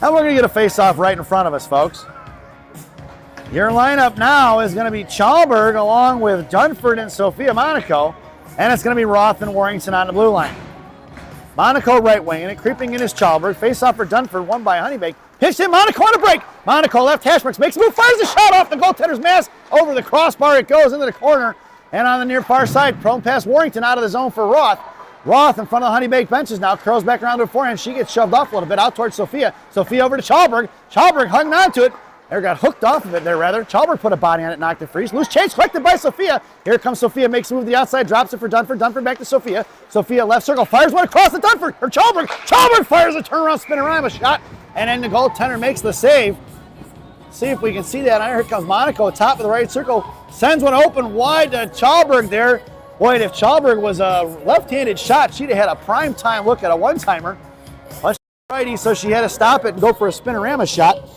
And we're going to get a face-off right in front of us, folks. Your lineup now is going to be Chalberg along with Dunford and Sophia Monaco. And it's going to be Roth and Warrington on the blue line. Monaco right wing, and creeping in is Chalberg. Face-off for Dunford, won by Honeybaked. Pitched in, Monaco on a break. Monaco left hash marks, makes a move, fires a shot off the goaltender's mask. Over the crossbar it goes into the corner. And on the near far side, prone pass Warrington out of the zone for Roth. Roth in front of the Honeybaked benches now, curls back around to her forehand. She gets shoved off a little bit out towards Sophia. Sophia over to Chalberg. Chalberg hung on to it. Or got hooked off of it there, rather. Chalberg put a body on it, knocked it free. Loose chase collected by Sophia. Here comes Sophia, makes a move to the outside, drops it for Dunford. Dunford back to Sophia. Sophia left circle, fires one across the Dunford, or Chalberg. Chalberg fires a turnaround spin-a-rama shot, and then the goaltender makes the save. See if we can see that. Here comes Monaco, top of the right circle. Sends one open wide to Chalberg there. Boy, if Chalberg was a left-handed shot, she'd have had a prime time look at a one-timer. But she's righty, so she had to stop it and go for a spin-a-rama shot.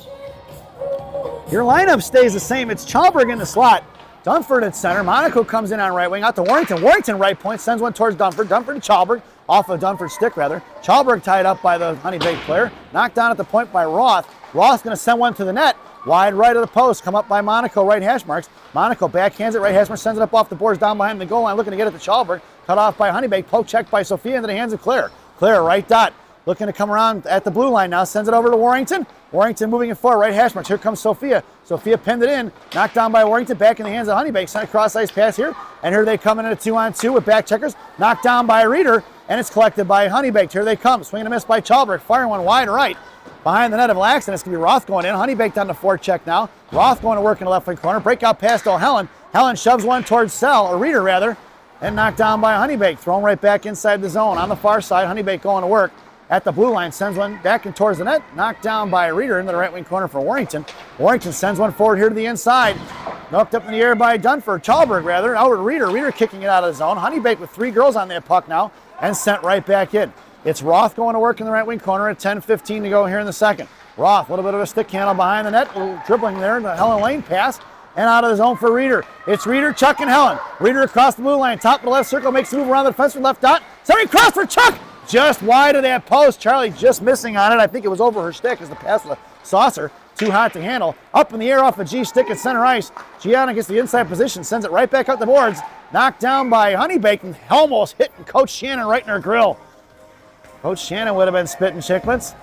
Your lineup stays the same. It's Chalberg in the slot. Dunford at center. Monaco comes in on right wing. Out to Warrington. Warrington right point. Sends one towards Dunford. Dunford to Chalberg. Off of Dunford's stick, rather. Chalberg tied up by the Honeybaked player. Knocked down at the point by Roth. Roth's going to send one to the net. Wide right of the post. Come up by Monaco. Right hash marks. Monaco backhands it. Right hash marks. Sends it up off the boards down behind the goal line. Looking to get it to Chalberg. Cut off by Honeybaked. Poke checked by Sophia into the hands of Claire. Claire, right dot. Looking to come around at the blue line now. Sends it over to Warrington. Warrington moving it forward. Right hash marks. Here comes Sophia. Sophia pinned it in. Knocked down by Warrington. Back in the hands of Honeybaked. Sent a cross ice pass here. And here they come in a 2-on-2 with back checkers. Knocked down by Reeder. And it's collected by Honeybaked. Here they come. Swing and a miss by Chalberg. Firing one wide right. Behind the net of Laxton. It's going to be Roth going in. Honeybaked on the forecheck now. Roth going to work in the left wing corner. Breakout pass to Helen. Helen shoves one towards or Reeder rather. And knocked down by Honeybaked. Thrown right back inside the zone. On the far side, Honeybaked going to work at the blue line, sends one back and towards the net, knocked down by Reeder into the right wing corner for Warrington. Warrington sends one forward here to the inside, knocked up in the air by Dunford, Chalberg rather, out to Reeder. Reeder kicking it out of the zone. Honeybaked with 3 girls on that puck now and sent right back in. It's Roth going to work in the right wing corner at 10:15 to go here in the second. Roth, a little bit of a stick handle behind the net, a little dribbling there, the Helen Lane pass, and out of the zone for Reeder. It's Reeder, Chuck, and Helen. Reeder across the blue line, top of the left circle, makes a move around the defense with left dot. Sending across for Chuck! Just wide of that post. Charlie just missing on it. I think it was over her stick as the pass was a saucer. Too hot to handle. Up in the air off a G stick at center ice. Gianna gets the inside position, sends it right back up the boards. Knocked down by Honeybaked and almost hitting Coach Shannon right in her grill. Coach Shannon would have been spitting chiclets.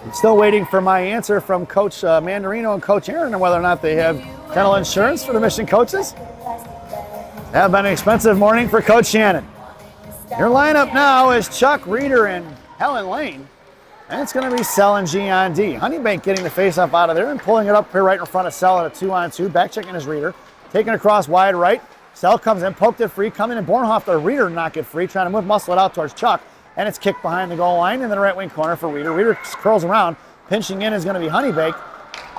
I'm still waiting for my answer from Coach Mandarino and Coach Aaron on whether or not they have dental insurance for the mission coaches. Have been an expensive morning for Coach Shannon. Your lineup now is Chuck, Reeder, and Helen Lane. And it's going to be Sell and G on D. Honeybaked getting the face-off out of there and pulling it up here right in front of Sell at a 2-on-2. Back checking his reader. Taking across wide right. Sell comes in, poked it free. Coming in, Bornhoff, the reader knock it free. Trying to move, muscle it out towards Chuck. And it's kicked behind the goal line in the right wing corner for Reader. Reader curls around. Pinching in is going to be Honeybaked.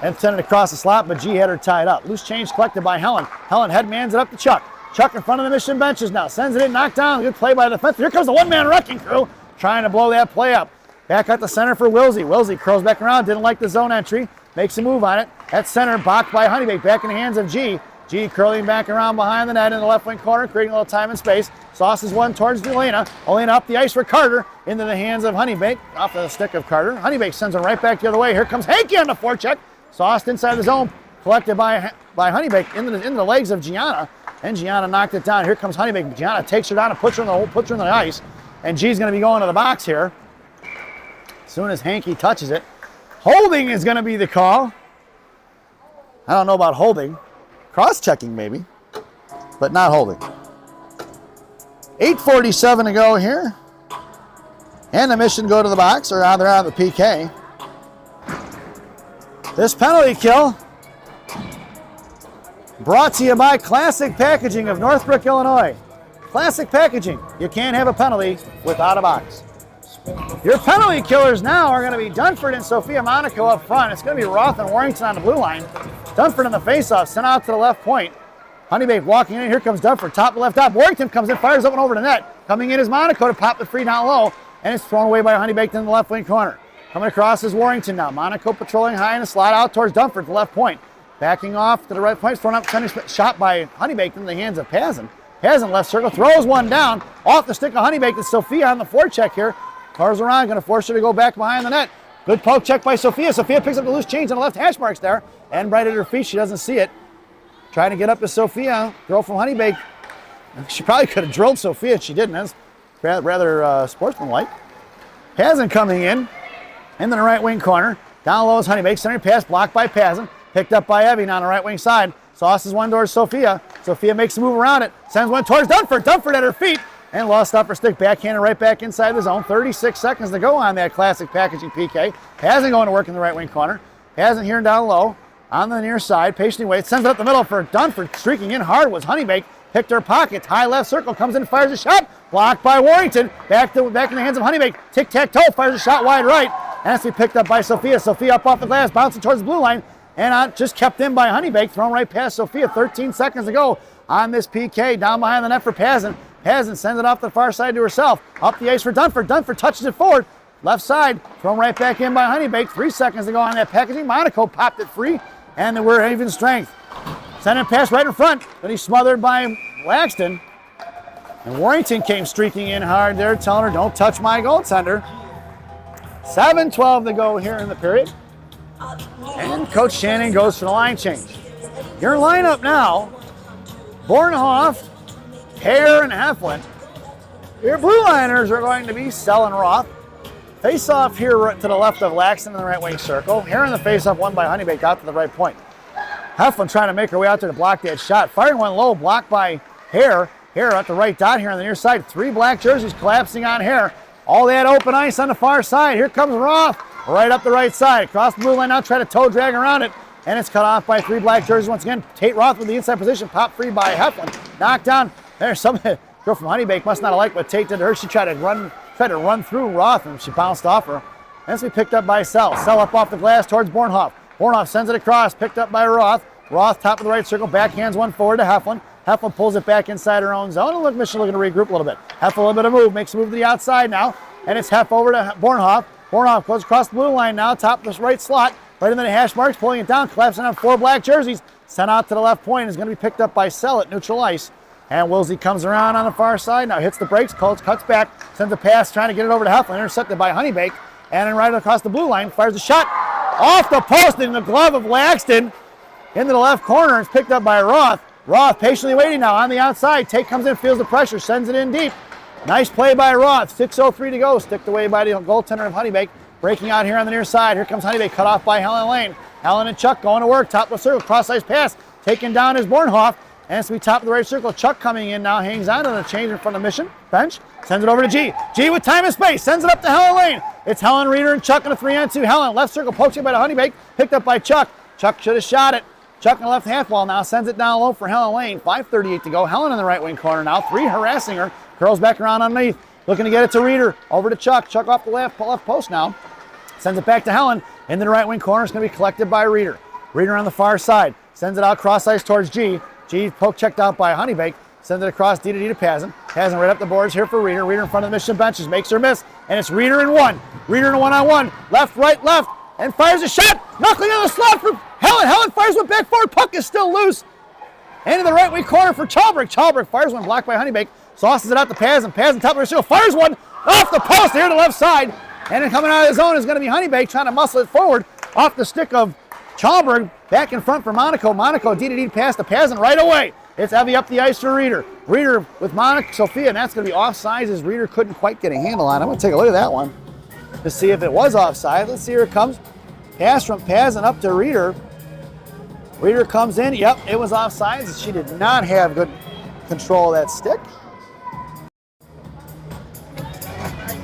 And sent it across the slot, but G had her tied up. Loose change collected by Helen. Helen headmans it up to Chuck. Chuck in front of the Mission benches now. Sends it in, knocked down. Good play by the defense. Here comes the one-man wrecking crew. Trying to blow that play up. Back at the center for Wilsey. Wilsey curls back around, didn't like the zone entry. Makes a move on it. At center, blocked by Honeybaked. Back in the hands of G. G curling back around behind the net in the left wing corner, creating a little time and space. Sauces one towards Elena. Elena up the ice for Carter. Into the hands of Honeybaked. Off the stick of Carter. Honeybaked sends him right back the other way. Here comes Hanky on the forecheck. Sauced inside the zone. Collected by Honeybaked into the legs of Gianna. And Gianna knocked it down. Here comes Honeybaked. Gianna takes her down and puts her in the ice. And G's going to be going to the box here. As soon as Hanky touches it. Holding is going to be the call. I don't know about holding. Cross-checking maybe, but not holding. 8:47 to go here. And the Mission go to the box, or they're out of the PK. This penalty kill brought to you by Classic Packaging of Northbrook, Illinois. Classic Packaging. You can't have a penalty without a box. Your penalty killers now are going to be Dunford and Sophia Monaco up front. It's going to be Roth and Warrington on the blue line. Dunford in the faceoff, sent out to the left point. Honeybaked walking in. Here comes Dunford, top left top. Warrington comes in, fires up and over the net. Coming in is Monaco to pop the free down low, and it's thrown away by Honeybaked in the left wing corner. Coming across is Warrington now. Monaco patrolling high in the slot out towards Dunford, the left point. Backing off to the right point, thrown up, shot by Honeybaked in the hands of Pazin. Pazin left circle, throws one down, off the stick of Honeybaked. It's Sophia on the forecheck here. Cars around, going to force her to go back behind the net. Good poke check by Sophia. Sophia picks up the loose change on the left hash marks there. And right at her feet, she doesn't see it. Trying to get up to Sophia. Throw from Honeybaked. She probably could have drilled Sophia. She didn't. That's rather sportsmanlike. Pazin coming in the right wing corner. Down low is Honeybaked. Center pass blocked by Pazin. Picked up by Evie on the right wing side. Sauces one towards Sophia. Sophia makes a move around it. Sends one towards Dunford. Dunford at her feet. And lost upper stick, backhanded right back inside the zone. 36 seconds to go on that Classic Packaging PK. Pazin going to work in the right wing corner. Pazin here down low on the near side. Patiently waits. Sends it up the middle for Dunford. Streaking in hard was Honeybaked. Picked her pocket. High left circle. Comes in, fires a shot. Blocked by Warrington. Back in the hands of Honeybaked. Tic-tac-toe. Fires a shot wide right. And that's to be picked up by Sophia. Sophia up off the glass. Bouncing towards the blue line. And just kept in by Honeybaked. Thrown right past Sophia. 13 seconds to go on this PK. Down behind the net for Pazin. Pazin sends it off the far side to herself. Up the ice for Dunford. Dunford touches it forward. Left side. Thrown right back in by Honeybaked. 3 seconds to go on that packaging. Monaco popped it free. And we're even strength. Send it pass right in front. But he's smothered by Laxton. And Warrington came streaking in hard there, telling her, don't touch my goaltender. 7:12 to go here in the period. And Coach Shannon goes for the line change. Your lineup now, Bornhoff, Hare, and Heflin. Your blue liners are going to be Sell and Roth. Face off here to the left of Laxton in the right wing circle. Hare in the face off, won by Honeybaked out to the right point. Heflin trying to make her way out there to block that shot. Firing one low, blocked by Hare. Hare at the right dot here on the near side. 3 black jerseys collapsing on Hare. All that open ice on the far side. Here comes Roth right up the right side. Across the blue line now, try to toe drag around it. And it's cut off by 3 black jerseys once again. Tate Roth with the inside position. Pop free by Heflin. Knocked down. There's some girl from Honeybaked must not have liked what Tate did to her. She tried to run through Roth and she bounced off her. And it's picked up by Sell. Sell up off the glass towards Bornhoff. Bornhoff sends it across. Picked up by Roth. Roth top of the right circle. Backhands one forward to Heflin. Heflin pulls it back inside her own zone. And look, Mission looking to regroup a little bit. Heflin a little bit of move. Makes a move to the outside now. And it's Hef over to Bornhoff. Bornhoff goes across the blue line now. Top of the right slot. Right into the hash marks. Pulling it down. Collapsing on 4 black jerseys. Sent out to the left point. Is going to be picked up by Sell at neutral ice. And Wilsey comes around on the far side. Now hits the brakes. Cuts back. Sends a pass. Trying to get it over to Heflin. Intercepted by Honeybaked. And then right across the blue line. Fires a shot. Off the post in the glove of Laxton. Into the left corner. It's picked up by Roth. Roth patiently waiting now on the outside. Tate comes in, feels the pressure, sends it in deep. Nice play by Roth. 6:03 to go. Sticked away by the goaltender of Honeybaked. Breaking out here on the near side. Here comes Honeybaked, cut off by Helen Lane. Helen and Chuck going to work. Top of the circle, cross ice pass. Taken down is Bornhoff. And it's going to be top of the right circle. Chuck coming in now, hangs on to the change in front of Mission bench. Sends it over to G. G with time and space. Sends it up to Helen Lane. It's Helen, Reeder, and Chuck in a 3-on-2. Helen, left circle, pokes it by the Honeybaked. Picked up by Chuck. Chuck should have shot it. Chuck in the left half wall now. Sends it down low for Helen Lane. 5:38 to go. Helen in the right wing corner now. 3 harassing her. Curls back around underneath. Looking to get it to Reeder. Over to Chuck. Chuck off the left post now. Sends it back to Helen. Into the right wing corner. It's going to be collected by Reeder. Reeder on the far side. Sends it out cross ice towards G. G poke checked out by Honeybaked. Sends it across D to Pazin. Pazin right up the boards here for Reeder. Reeder in front of the Mission benches. Makes her miss. And it's Reeder in one. Reeder in a one-on-one. Left, right, left. And fires a shot. Knuckling on the slot for Helen. Helen fires one back forward. Puck is still loose. Into the right wing corner for Chalberg. Chalberg fires one blocked by Honeybaked. Sauces it out to Pazin. Pazin top of the circle. Fires one off the post here to the left side. And then coming out of the zone is going to be Honeybaked trying to muscle it forward off the stick of Chalberg. Back in front for Monaco. Monaco D pass to Pazin right away. It's heavy up the ice for Reeder. Reeder with Monaco, Sophia, and that's going to be offsides as Reeder couldn't quite get a handle on it. I'm going to take a look at that one to see if it was offside. Let's see, here it comes. Pass from Pazin up to Reeder. Reeder comes in. Yep, it was offsides. She did not have good control of that stick.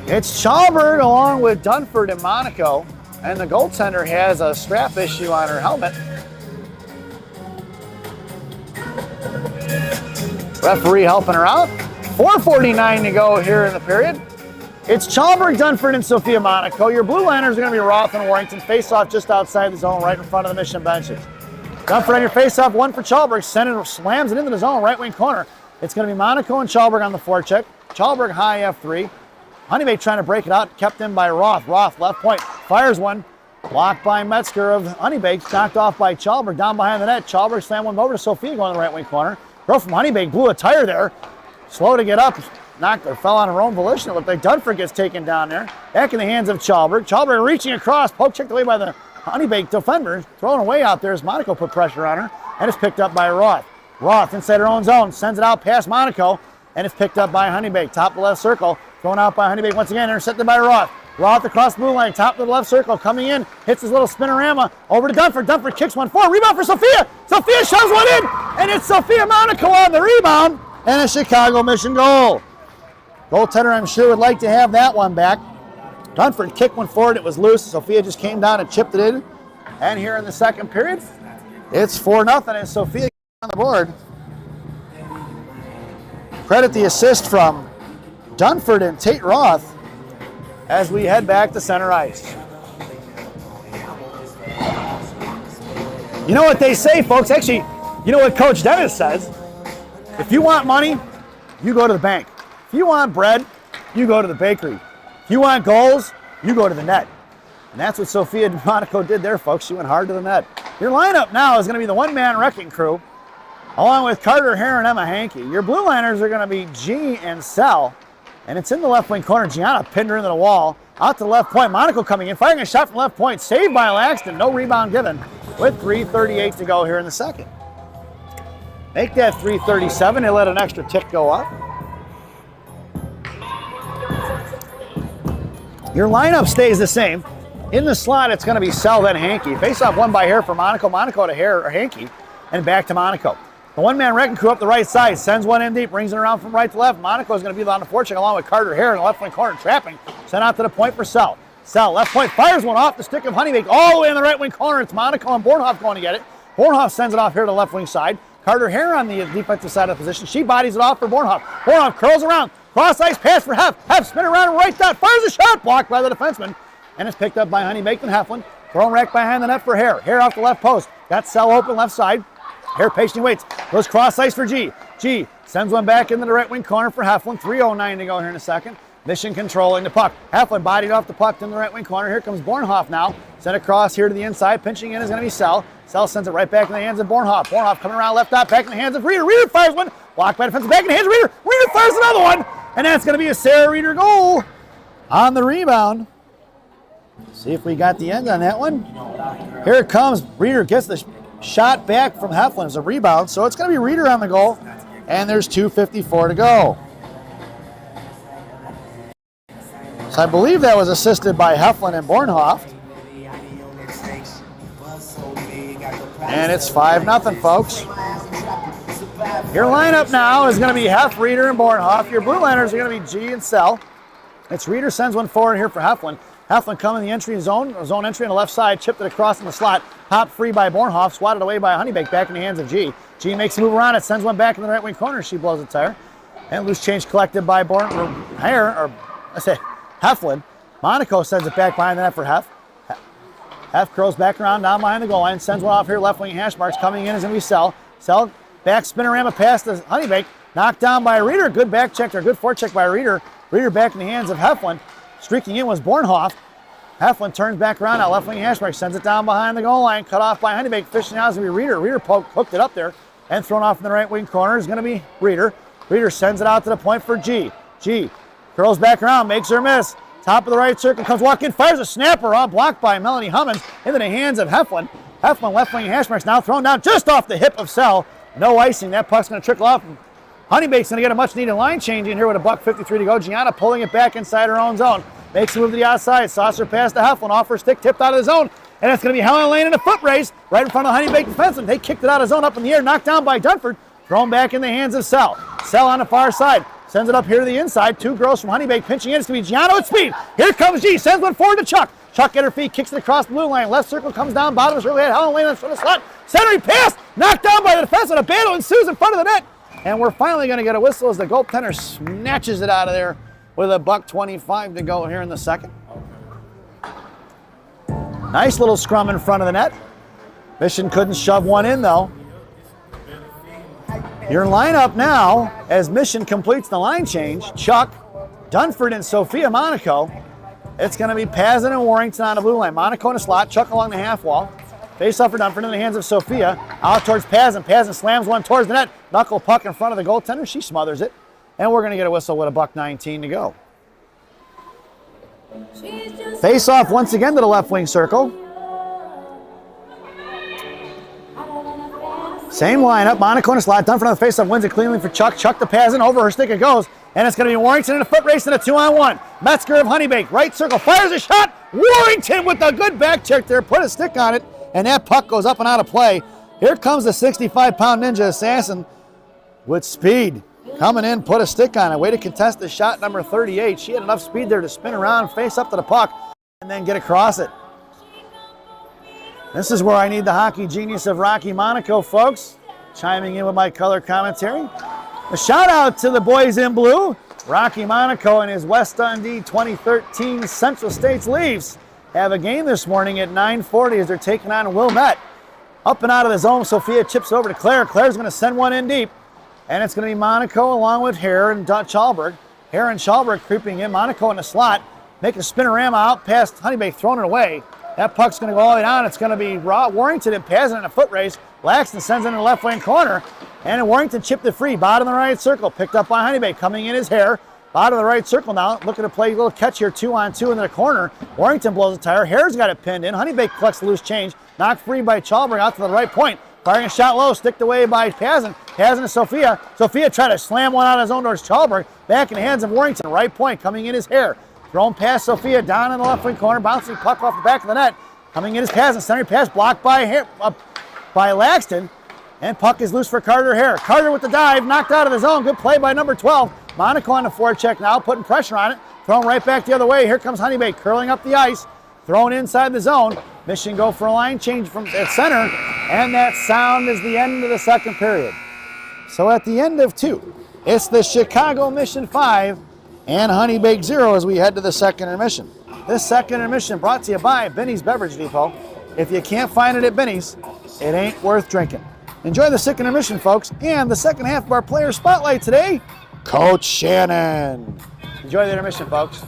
It's Chalberg along with Dunford and Monaco, and the goaltender has a strap issue on her helmet. Referee helping her out. 4:49 to go here in the period. It's Chalberg, Dunford, and Sophia Monaco. Your blue liners are going to be Roth and Warrington. Face-off just outside the zone, right in front of the Mission benches. Dunford on your face-off, one for Chalberg. Slams it into the zone, right wing corner. It's going to be Monaco and Chalberg on the forecheck. Chalberg high F3. Honeybaked trying to break it out, kept in by Roth. Roth left point, fires one. Blocked by Metzger of Honeybaked, knocked off by Chalberg down behind the net. Chalberg slammed one over to Sophia going to the right wing corner. Girl from Honeybaked blew a tire there. Slow to get up, knocked or fell on her own volition. It looked like Dunford gets taken down there. Back in the hands of Chalberg. Chalberg reaching across, poke checked away by the Honeybaked defender. Thrown away out there as Monaco put pressure on her. And it's picked up by Roth. Roth inside her own zone, sends it out past Monaco. And it's picked up by Honeybaked. Top of the left circle, thrown out by Honeybaked once again, intercepted by Roth. Roth across the blue line, top of the left circle, coming in, hits his little spinorama, over to Dunford. Dunford kicks one forward, rebound for Sophia. Sophia shoves one in, and it's Sophia Monaco on the rebound, and a Chicago Mission goal. Goaltender, I'm sure, would like to have that one back. Dunford kicked one forward, it was loose. Sophia just came down and chipped it in. And here in the second period, it's 4-0, and Sophia on the board. Credit the assist from Dunford and Tate Roth as we head back to center ice. You know what they say, folks? Actually, you know what Coach Dennis says? If you want money, you go to the bank. If you want bread, you go to the bakery. If you want goals, you go to the net. And that's what Sophia Monaco did there, folks. She went hard to the net. Your lineup now is going to be the one-man wrecking crew, along with Carter Hare and Emma Hankey. Your blue liners are going to be G and Sell. And it's in the left wing corner. Gianna pinned her into the wall. Out to the left point. Monaco coming in, firing a shot from left point. Saved by Laxton. No rebound given with 3:38 to go here in the second. Make that 3:37. They let an extra tick go up. Your lineup stays the same. In the slot, it's going to be Sell, then Hankey. Face-off won by Hare for Monaco. Monaco to Hare or Hankey. And back to Monaco. The one-man wrecking crew up the right side, sends one in deep, brings it around from right to left. Monaco is going to be on the forecheck along with Carter Hare in the left wing corner, trapping. Sent out to the point for Sell. Sell, left point, fires one off the stick of Honeybaked all the way in the right wing corner. It's Monaco and Bornhoff going to get it. Bornhoff sends it off here to the left wing side. Carter Hare on the defensive side of the position. She bodies it off for Bornhoff. Bornhoff curls around, cross ice pass for Heff. Heff spin around and right dot, fires a shot, blocked by the defenseman. And it's picked up by Honeybaked and Heflin. Thrown right behind the net for Hare. Hare off the left post. Got Sell open left side. Hare patiently waits. Goes cross ice for G. G sends one back into the right wing corner for Heflin. 3:09 to go here in a second. Mission controlling the puck. Heflin bodied off the puck in the right wing corner. Here comes Bornhoff now. Sent across here to the inside. Pinching in is going to be Sell. Sell sends it right back in the hands of Bornhoff. Bornhoff coming around left out, back in the hands of Reeder. Reeder fires one. Blocked by defense. Back in the hands of Reeder. Reeder fires another one. And that's going to be a Sarah Reeder goal on the rebound. See if we got the end on that one. Here it comes. Reeder gets the shot back from Heflin as a rebound. So it's going to be Reeder on the goal. And there's 2:54 to go. So I believe that was assisted by Heflin and Bornhoff. And it's 5-0, folks. Your lineup now is going to be Hef, Reeder, and Bornhoff. Your blue liners are going to be G and Sell. It's Reeder sends one forward here for Heflin. Heflin coming in the entry zone entry on the left side, chipped it across in the slot, popped free by Bornhoff, swatted away by Honeybaked, back in the hands of G. G makes a move around it, sends one back in the right wing corner, she blows a tire. And loose change collected by Heflin. Monaco sends it back behind the net for Hef. Hef curls back around down behind the goal line, sends one off here, left wing hash marks, coming in is going to be Sell. Sell, back spinorama pass to Honeybaked, knocked down by Reeder, good back check, or good forecheck by Reeder. Reeder back in the hands of Heflin. Streaking in was Bornhoff. Heflin turns back around now, left wing hash mark, sends it down behind the goal line, cut off by Honeybaked, fishing out is going to be Reeder. Reeder hooked it up there, and thrown off in the right wing corner is going to be Reeder. Reeder sends it out to the point for G. G curls back around, makes her miss. Top of the right circle, comes walking, fires a snapper, all blocked by Melanie Hummins into the hands of Heflin. Heflin, left wing hash marks, now thrown down just off the hip of Sell. No icing, that puck's going to trickle off. Honeybaked's going to get a much needed line change in here with $1:53 to go. Gianna pulling it back inside her own zone. Makes a move to the outside, saucer pass to Heflin, off her stick, tipped out of the zone. And it's going to be Helen Lane in a foot race right in front of the Honeybaked defenseman. They kicked it out of zone up in the air, knocked down by Dunford, thrown back in the hands of Sell. Sell on the far side. Sends it up here to the inside. Two girls from Honeybaked pinching in. It's going to be Gianna at speed. Here comes G. Sends one forward to Chuck. Chuck at her feet, kicks it across the blue line. Left circle comes down, bottom of her head. Helen Lane in front of the slot. Centering pass. Knocked down by the defense, and a battle ensues in front of the net. And we're finally going to get a whistle as the goaltender snatches it out of there with $1:25 to go here in the second. Nice little scrum in front of the net. Mission couldn't shove one in, though. Your lineup now, as Mission completes the line change, Chuck, Dunford, and Sophia Monaco. It's going to be Pazin and Warrington on the blue line. Monaco in a slot, Chuck along the half wall. Face off for Dunford in the hands of Sophia. Out towards Pazin. Pazin slams one towards the net. Knuckle puck in front of the goaltender. She smothers it. And we're going to get a whistle with $1:19 to go. Face off once again to the left wing circle. Same lineup, Monaco in a slot. Dunford on the face-off, wins it cleanly for Chuck. Chuck to Pazin, over her stick it goes. And it's going to be Warrington in a foot race and a 2-on-1. Metzger of Honeybaked, right circle, fires a shot. Warrington with a good back check there, put a stick on it, and that puck goes up and out of play. Here comes the 65-pound Ninja Assassin with speed. Coming in, put a stick on it. Way to contest the shot number 38. She had enough speed there to spin around, face up to the puck, and then get across it. This is where I need the hockey genius of Rocky Monaco, folks, chiming in with my color commentary. A shout out to the boys in blue. Rocky Monaco and his West Dundee 2013 Central States Leafs have a game this morning at 9:40 as they're taking on Wilmette. Up and out of the zone, Sophia chips over to Claire. Claire's going to send one in deep. And it's going to be Monaco along with Hare and Chalberg. Hare and Chalberg creeping in. Monaco in the slot. Make a spinorama out past Honeybaked, throwing it away. That puck's going to go all the way down. It's going to be Warrington and Pazin in a foot race. Laxton sends it in the left wing corner. And Warrington chipped it free. Bottom of the right circle. Picked up by Honeybaked. Coming in his Hare. Bottom of the right circle now. Looking to play a little catch here. 2-on-2 in the corner. Warrington blows a tire. Hare's got it pinned in. Honeybaked collects the loose change. Knocked free by Chalberg out to the right point. Firing a shot low. Sticked away by Pazin. Pazin to Sophia. Sophia tried to slam one out of his own towards Chalberg. Back in the hands of Warrington. Right point. Coming in his Hare. Thrown past Sophia. Down in the left wing corner. Bouncing puck off the back of the net. Coming in his Pazin. Center pass blocked by Laxton. And puck is loose for Carter Hare. Carter with the dive. Knocked out of the zone. Good play by number 12. Monaco on the forecheck now. Putting pressure on it. Thrown right back the other way. Here comes Honeybaked curling up the ice. Thrown inside the zone. Mission go for a line change from at center. And that sound is the end of the second period. So at the end of 2, it's the Chicago Mission 5 and Honeybaked 0 as we head to the second intermission. This second intermission brought to you by Benny's Beverage Depot. If you can't find it at Benny's, it ain't worth drinking. Enjoy the second intermission, folks, and the second half of our player spotlight today, Coach Shannon. Enjoy the intermission, folks.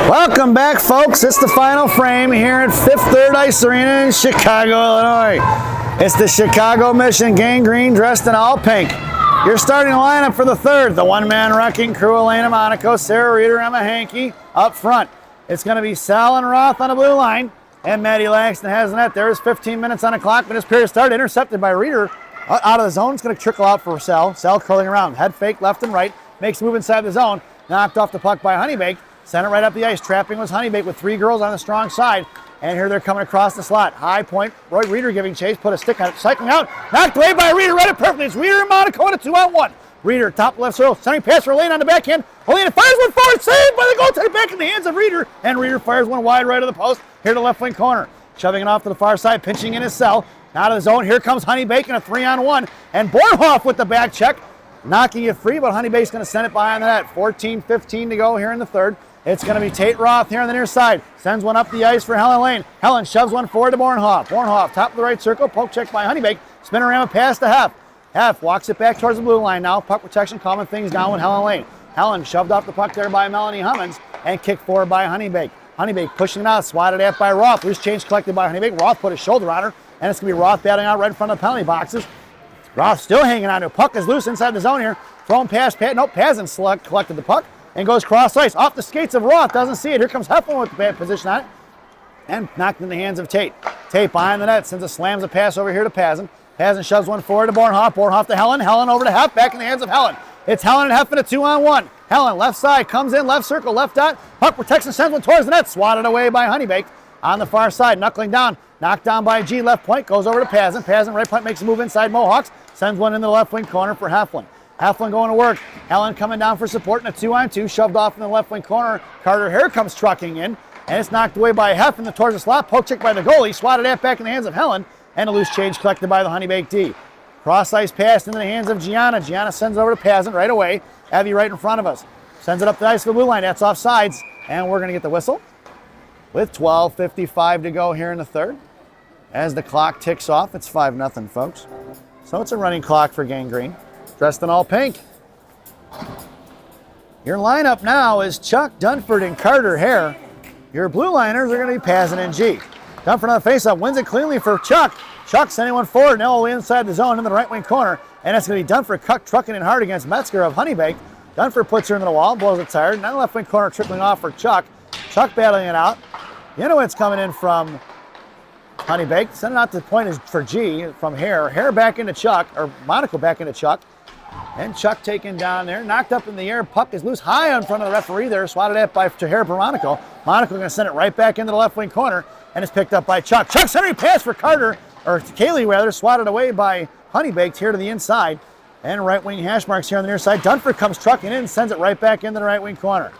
Welcome back, folks. It's the final frame here at Fifth Third Ice Arena in Chicago, Illinois. It's the Chicago Mission Gang Green dressed in all pink. Your starting lineup for the third, the one-man wrecking crew, Elena Monaco, Sarah Reeder, Emma Hankey up front. It's going to be Sal and Roth on the blue line, and Maddie Langston has the net. There's 15 minutes on the clock when this period started. Intercepted by Reeder out of the zone. It's going to trickle out for Sal. Sal curling around. Head fake left and right. Makes a move inside the zone. Knocked off the puck by Honeybaked. Sent it right up the ice. Trapping was Honeybaked with 3 girls on the strong side. And here they're coming across the slot. High point. Roy Reeder giving chase. Put a stick on it. Cycling out. Knocked away by Reeder. Read it perfectly. It's Reeder and Monaco in a 2-on-1. Reeder, top left circle. Sending pass for Elena on the backhand. Elena fires one forward. Saved by the goaltender. Back in the hands of Reeder. And Reeder fires one wide right of the post. Here to the left wing corner. Shoving it off to the far side. Pinching in his cell. Out of the zone. Here comes Honeybaked in a 3-on-1. And Bornhoff with the back check. Knocking it free, but Honeybaked's going to send it behind the net. 14-15 to go here in the third. It's going to be Tate Roth here on the near side. Sends one up the ice for Helen Lane. Helen shoves one forward to Bornhoff. Bornhoff, top of the right circle. Poke check by Honeybaked. Spinorama pass to Heff. Heff walks it back towards the blue line now. Puck protection, calming things down with Helen Lane. Helen shoved off the puck there by Melanie Hummins and kicked forward by Honeybaked. Honeybaked pushing it out, swatted at by Roth. Loose change collected by Honeybaked. Roth put his shoulder on her, and it's going to be Roth battling out right in front of the penalty boxes. Roth still hanging on to it. Puck is loose inside the zone here. Thrown past Pat. Nope, Pazin collected the puck and goes cross ice. Off the skates of Roth. Doesn't see it. Here comes Heflin with the bad position on it. And knocked in the hands of Tate. Tate behind the net. Sends a slams a pass over here to Pazin. Pazin shoves one forward to Bornhoff. Bornhoff to Helen. Helen over to Heff. Back in the hands of Helen. It's Helen and Heff in a 2-on-1. Helen left side. Comes in. Left circle. Left dot. Puck protects and sends one towards the net. Swatted away by Honeybaked. On the far side. Knuckling down. Knocked down by G. Left point. Goes over to Pazin. Pazin right point makes a move inside Mohawks. Sends one in the left wing corner for Heflin. Heflin going to work. Helen coming down for support in a 2-on-2. Shoved off in the left wing corner. Carter Hare comes trucking in. And it's knocked away by Heff in the towards the slot. Poke check by the goalie. Swatted at back in the hands of Helen. And a loose change collected by the Honeybaked D. Cross ice pass into the hands of Gianna. Gianna sends it over to Pazin right away. Abby right in front of us. Sends it up the ice to the blue line. That's off sides. And we're going to get the whistle with 12:55 to go here in the third. As the clock ticks off, it's 5-0, folks. So it's a running clock for Gang Green. Dressed in all pink. Your lineup now is Chuck, Dunford, and Carter Hare. Your blue liners are going to be Pazin and G. Dunford on the faceoff, wins it cleanly for Chuck. Chuck sending one forward, now inside the zone in the right wing corner. And it's going to be Dunford trucking in hard against Metzger of Honeybaked. Dunford puts her into the wall, blows it tired. Now the left wing corner trickling off for Chuck. Chuck battling it out. Yanowitz coming in from Honeybaked. Sending out the point is for G from Hare. Hare back into Chuck, or Monaco back into Chuck. And Chuck taken down there, knocked up in the air. Puck is loose high in front of the referee there, swatted at by Hare for Monaco. Monaco going to send it right back into the left wing corner, and it's picked up by Chuck. Chuck centering pass for Carter, or Kaylee rather, swatted away by Honeybaked here to the inside. And right wing hash marks here on the near side. Dunford comes trucking in, sends it right back into the right wing corner.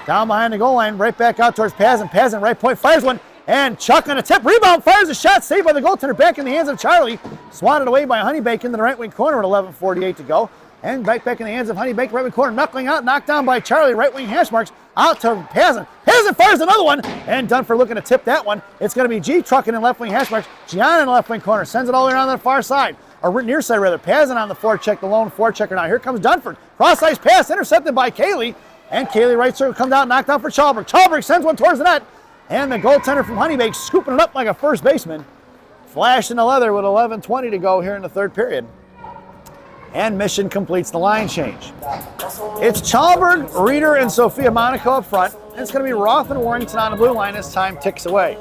Down behind the goal line, right back out towards Pazin. Pazin right point, fires one. And Chuck on a tip, rebound, fires a shot, saved by the goaltender, back in the hands of Charlie. Swatted away by Honeybaked into the right wing corner with 11:48 to go. And back in the hands of Honeybaked, right wing corner, knuckling out, knocked down by Charlie, right wing hash marks, out to Pazin. Pazin fires another one, and Dunford looking to tip that one. It's going to be G trucking in left wing hash marks. Gianna in the left wing corner, sends it all the way around the far side, or near side rather. Pazin on the forecheck, the lone forechecker now. Here comes Dunford. Cross ice pass, intercepted by Kaylee. And Kaylee right circle comes out, knocked out for Chalberg. Chalberg sends one towards the net. And the goaltender from Honeybaked scooping it up like a first baseman. Flash in the leather with 11:20 to go here in the third period. And Mission completes the line change. It's Chalberg, Reeder, and Sophia Monaco up front. And it's going to be Roth and Warrington on the blue line as time ticks away.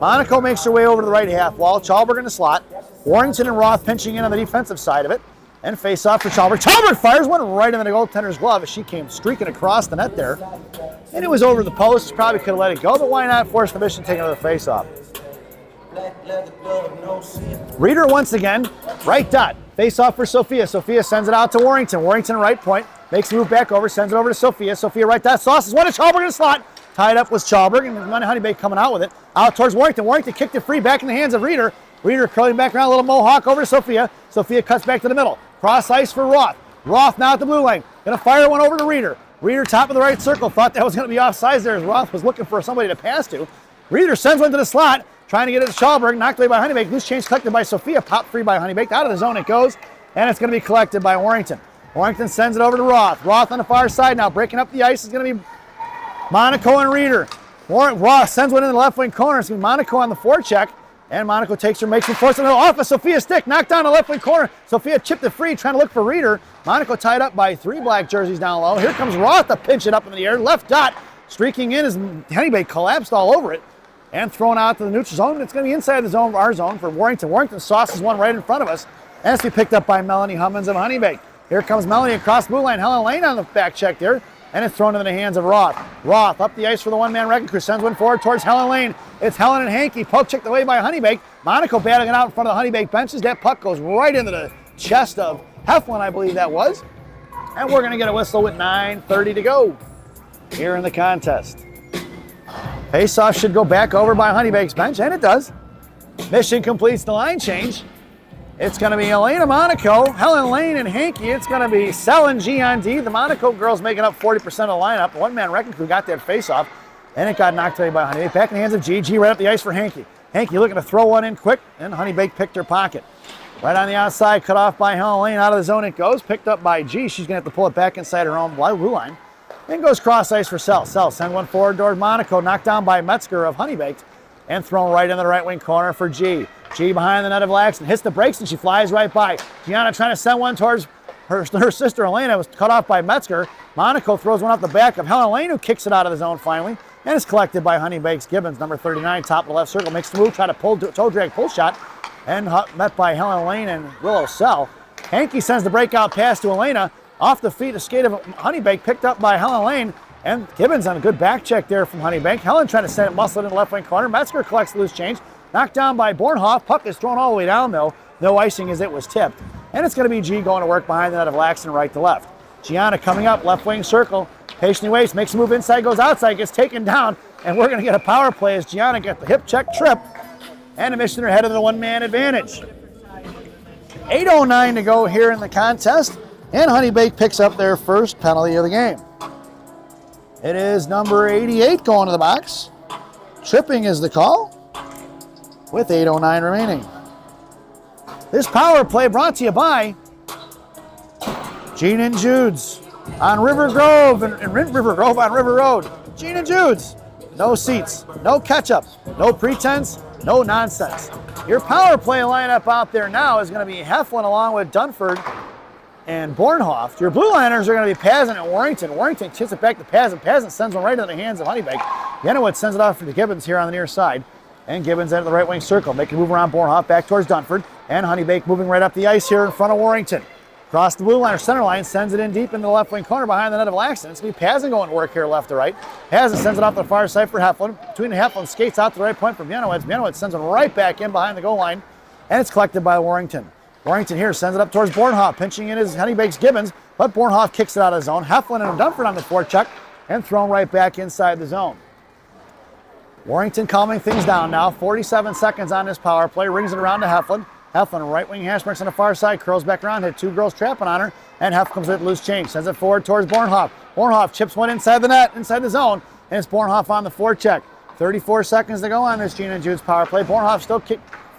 Monaco makes her way over to the right half wall. Chalberg in the slot. Warrington and Roth pinching in on the defensive side of it. And face off for Chalberg. Chalberg fires one right into the goaltender's glove as she came streaking across the net there. And it was over the post. Probably could have let it go, but why not force the Mission to take another face off? Reeder once again, right dot. Face off for Sophia. Sophia sends it out to Warrington. Warrington right point. Makes the move back over. Sends it over to Sophia. Sophia right dot. Sauces one to Chalberg in the slot. Tied up with Chalberg, and Honeybaked coming out with it. Out towards Warrington. Warrington kicked it free back in the hands of Reeder. Reeder curling back around, a little mohawk over to Sophia. Sophia cuts back to the middle. Cross ice for Roth. Roth now at the blue lane. Going to fire one over to Reeder. Reeder top of the right circle. Thought that was going to be offsides there as Roth was looking for somebody to pass to. Reeder sends one to the slot. Trying to get it to Chalberg. Knocked away by Honeybaked. Loose change collected by Sophia. Popped free by Honeybaked. Out of the zone it goes. And it's going to be collected by Warrington. Warrington sends it over to Roth. Roth on the far side now. Breaking up the ice is going to be Monaco and Reeder. Roth sends one in the left wing corner. It's going to be Monaco on the forecheck. And Monaco takes her, makes her force it off of Sophia's stick. Knocked down the left wing corner. Sophia chipped it free, trying to look for Reeder. Monaco tied up by 3 black jerseys down low. Here comes Roth to pinch it up in the air. Left dot streaking in as Honeybaked collapsed all over it. And thrown out to the neutral zone. It's going to be inside the zone, our zone, for Warrington. Warrington sauces one right in front of us. And it's to be picked up by Melanie Hummins of Honeybaked. Here comes Melanie across the blue line. Helen Lane on the back check there. And it's thrown into the hands of Roth. Roth up the ice for the one-man wrecking crew. Sends one forward towards Helen Lane. It's Helen and Hankey. Poke checked away by Honeybaked. Monaco battling it out in front of the Honeybaked benches. That puck goes right into the chest of Heflin, I believe that was. And we're going to get a whistle with 9:30 to go here in the contest. Face-off should go back over by Honeybaked's bench, and it does. Mission completes the line change. It's going to be Elena Monaco, Helen Lane, and Hankey. It's going to be Sell and G on D. The Monaco girls making up 40% of the lineup. The one-man wrecking crew got that face-off, and it got knocked away by Honeybaked. Back in the hands of G. G right up the ice for Hankey. Hankey looking to throw one in quick, and Honeybaked picked her pocket. Right on the outside, cut off by Helen Lane. Out of the zone it goes. Picked up by G. She's going to have to pull it back inside her own blue line. Then goes cross ice for Sell. Sell send one forward toward Monaco. Knocked down by Metzger of Honeybaked, and thrown right in the right wing corner for G. G behind the net of Laxton, hits the brakes, and she flies right by. Gianna trying to send one towards her sister Elena, was cut off by Metzger. Monaco throws one off the back of Helen Lane, who kicks it out of the zone finally, and is collected by Honeybaked's Gibbons, number 39, top of the left circle, makes the move, try to toe drag pull shot, and met by Helen Lane and Willow Sell. Hankey sends the breakout pass to Elena, off the feet, a skate of Honeybaked, picked up by Helen Lane, and Gibbons on a good back check there from Honeybaked. Helen trying to send it, muscle it in the left wing corner. Metzger collects the loose change. Knocked down by Bornhoff. Puck is thrown all the way down, though. No icing as it was tipped. And it's going to be G going to work behind the net of Laxton right to left. Gianna coming up, left wing circle. Patiently waits, makes a move inside, goes outside, gets taken down. And we're going to get a power play as Gianna gets the hip check trip. And a Michigan ahead of the one-man advantage. 8:09 to go here in the contest. And Honeybaked picks up their first penalty of the game. It is number 88 going to the box. Tripping is the call, with 8:09 remaining. This power play brought to you by Gene and Jude's on River Grove and River Grove on River Road. Gene and Jude's. No seats, no ketchup, no pretense, no nonsense. Your power play lineup out there now is going to be Heflin along with Dunford and Bornhoff. Your blue liners are going to be Pazin and Warrington. Warrington kicks it back to Pazin. Pazin sends one right into the hands of Honeybaked. Yenowitz sends it off for the Gibbons here on the near side. And Gibbons into the right wing circle, making a move around Bornhoff back towards Dunford. And Honeybaked moving right up the ice here in front of Warrington. Across the blue line or center line, sends it in deep in the left wing corner behind the net of Laxton. It's going to be Pazin going to work here left to right. Pazin sends it off the far side for Heflin. Between the Heflin, skates out to the right point for Yenowitz. Yenowitz sends it right back in behind the goal line. And it's collected by Warrington. Warrington here sends it up towards Bornhoff, pinching in his Honeybaked's Gibbons, but Bornhoff kicks it out of the zone. Heflin and Dunford on the forecheck, and thrown right back inside the zone. Warrington calming things down now. 47 seconds on this power play. Rings it around to Heflin. Heflin, right wing hash marks on the far side, curls back around, hit 2 girls trapping on her, and Hef comes with loose change. Sends it forward towards Bornhoff. Bornhoff chips one inside the net, inside the zone, and it's Bornhoff on the forecheck. 34 seconds to go on this Gene and Jude's power play. Bornhoff still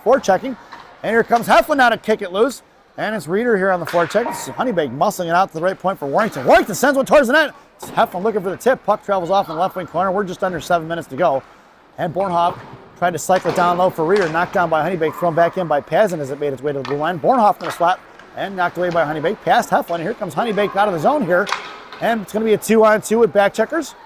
forechecking, and here comes Heflin now to kick it loose, and it's Reeder here on the forecheck. It's Honeybaked muscling it out to the right point for Warrington. Warrington sends one towards the net. It's Heflin looking for the tip. Puck travels off in the left wing corner. We're just under 7 minutes to go. And Bornhoff tried to cycle it down low for Reeder, knocked down by Honeybaked, thrown back in by Pazin as it made its way to the blue line. Bornhoff going to slap and knocked away by Honeybaked. Past Heflin. Here comes Honeybaked out of the zone here. And it's going to be a 2-on-2 with back checkers.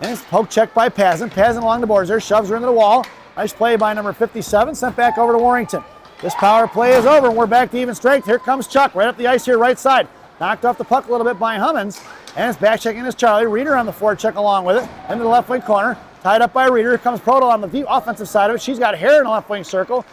And it's poke check by Pazin. Pazin along the boards there, shoves her into the wall. Nice play by number 57, sent back over to Warrington. This power play is over, and we're back to even strength. Here comes Chuck, right up the ice here, right side. Knocked off the puck a little bit by Hummins. And it's back checking is Charlie. Reeder on the forecheck along with it. Into the left wing corner. Tied up by Reeder. Here comes Prodell on the offensive side of it. She's got hair in the left wing circle.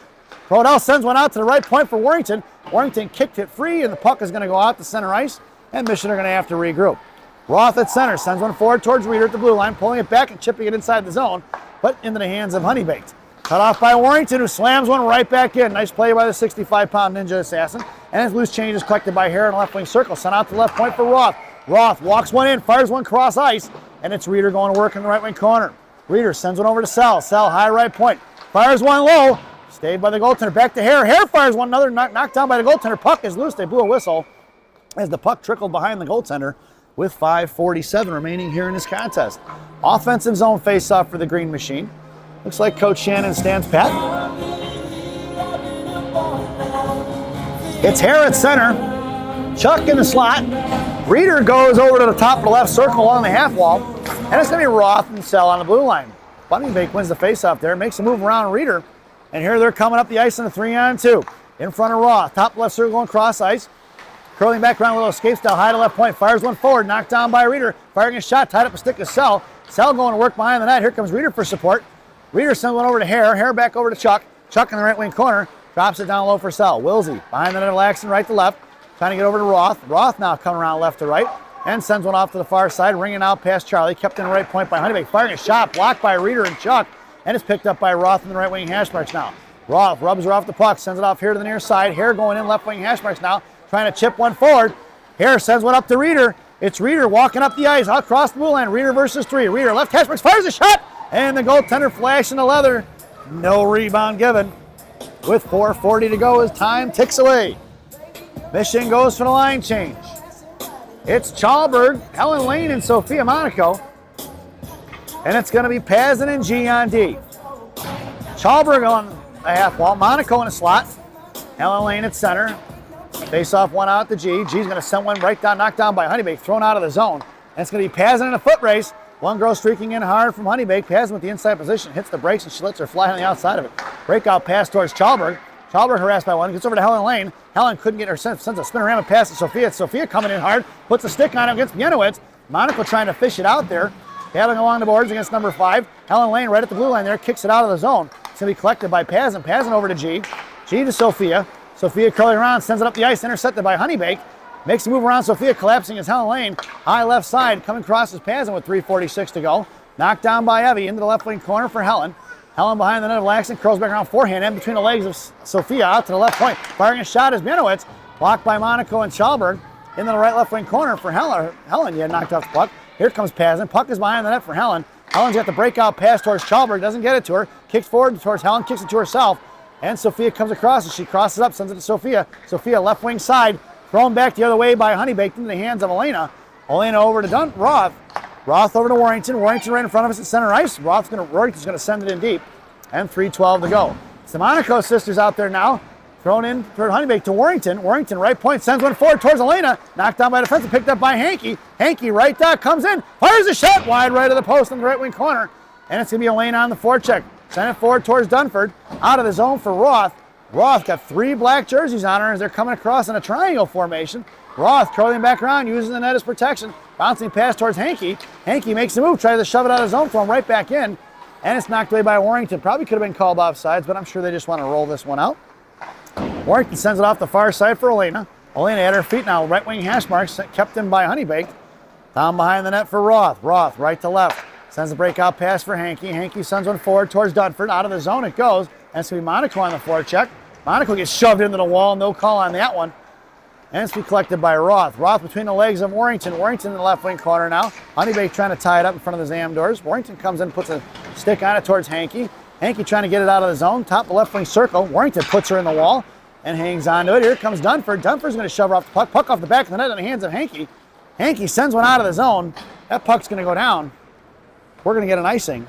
Prodell sends one out to the right point for Warrington. Warrington kicked it free, and the puck is going to go out to center ice. And Michigan are going to have to regroup. Roth at center sends one forward towards Reeder at the blue line, pulling it back and chipping it inside the zone, but into the hands of Honeybaked. Cut off by Warrington, who slams one right back in. Nice play by the 65-pound Ninja Assassin. And his loose change is collected by Hare in the left wing circle. Sent out to the left point for Roth. Roth walks one in, fires one cross ice, and it's Reeder going to work in the right wing corner. Reeder sends one over to Sell. Sell, high right point. Fires one low. Stayed by the goaltender. Back to Hare. Hare fires one another, knocked down by the goaltender. Puck is loose. They blew a whistle as the puck trickled behind the goaltender. with 5:47 remaining here in this contest. Offensive zone face-off for the Green Machine. Looks like Coach Shannon stands pat. It's Hare at center. Chuck in the slot. Reeder goes over to the top of the left circle along the half wall. And it's going to be Roth and Sell on the blue line. Honeybaked wins the face-off there, makes a move around Reeder. And here they're coming up the ice in a 3-on-2. In front of Roth, top left circle going cross ice. Curling back around with a little escape style, high to left point, fires one forward, knocked down by Reeder. Firing a shot, tied up a stick to Sell. Sell going to work behind the net. Here comes Reeder for support. Reeder sends one over to Hare. Hare back over to Chuck. Chuck in the right wing corner. Drops it down low for Sell. Wilsey behind the net of Laxton, right to left. Trying to get over to Roth. Roth now coming around left to right. And sends one off to the far side, ringing out past Charlie. Kept in the right point by Honeybaked. Firing a shot, blocked by Reeder and Chuck. And it's picked up by Roth in the right wing hash marks now. Roth rubs her off the puck. Sends it off here to the near side. Hare going in left wing hash marks now. Trying to chip one forward. Hare sends one up to Reeder. It's Reeder walking up the ice, across the blue line. Reeder versus 3. Reeder left hash marks, fires a shot. And the goaltender flashing the leather. No rebound given. With 4:40 to go as time ticks away. Mission goes for the line change. It's Chalberg, Helen Lane, and Sophia Monaco. And it's going to be Pazin and G on D. Chalberg on the half wall, Monaco in a slot. Helen Lane at center. Face off one out to G. G's going to send one right down, knocked down by Honeybaked, thrown out of the zone. And it's going to be Pazin in a foot race. One girl streaking in hard from Honeybaked. Pazin with the inside position, hits the brakes, and she lets her fly on the outside of it. Breakout pass towards Chalberg. Chalberg harassed by one, gets over to Helen Lane. Helen couldn't get her, sends a spinorama pass to Sophia. Sophia coming in hard, puts a stick on him against Bienowitz. Monaco trying to fish it out there. Battling along the boards against number 5. Helen Lane right at the blue line there, kicks it out of the zone. It's going to be collected by Pazin. Pazin over to G. G to Sophia. Sophia curling around, sends it up the ice, intercepted by Honeybaked. Makes a move around Sophia, collapsing as Helen Lane. High left side, coming across as Pazin with 3:46 to go. Knocked down by Evie into the left wing corner for Helen. Helen behind the net of Laxton, curls back around forehand, in between the legs of Sophia, out to the left point. Firing a shot is Bienowitz, blocked by Monaco and Chalberg. Into the right left wing corner for Helen. Helen, yeah, knocked off the puck. Here comes Pazin. Puck is behind the net for Helen. Helen's got the breakout pass towards Chalberg, doesn't get it to her. Kicks forward towards Helen, kicks it to herself. And Sophia comes across as she crosses up, sends it to Sophia. Sophia left wing side, thrown back the other way by Honeybaked into the hands of Elena. Elena over to Roth. Roth over to Warrington. Warrington right in front of us at center ice. Warrington's going to send it in deep. And 3:12 to go. It's the Monaco sisters out there now. Thrown in for Honeybaked to Warrington. Warrington right point, sends one forward towards Elena. Knocked down by defense, picked up by Hankey. Hankey right dot comes in, fires a shot wide right of the post in the right wing corner. And it's going to be Elena on the forecheck. Send it forward towards Dunford. Out of the zone for Roth. Roth got 3 black jerseys on her as they're coming across in a triangle formation. Roth curling back around, using the net as protection. Bouncing pass towards Hankey. Hankey makes the move, tries to shove it out of the zone, throw him right back in. And it's knocked away by Warrington. Probably could have been called offsides, but I'm sure they just want to roll this one out. Warrington sends it off the far side for Elena. Elena at her feet now, right wing hash marks, kept in by Honeybaked. Down behind the net for Roth. Roth right to left. Sends a breakout pass for Hankey. Hankey sends one forward towards Dunford. Out of the zone it goes. And it's going to be Monaco on the forecheck. Monaco gets shoved into the wall. No call on that one. And it's to be collected by Roth. Roth between the legs of Warrington. Warrington in the left wing corner now. Honeybaked trying to tie it up in front of the Zam doors. Warrington comes in, puts a stick on it towards Hankey. Hankey trying to get it out of the zone. Top of the left wing circle. Warrington puts her in the wall and hangs on to it. Here comes Dunford. Dunford's going to shove her off the puck. Puck off the back of the net in the hands of Hankey. Hankey sends one out of the zone. That puck's going to go down. We're going to get an icing.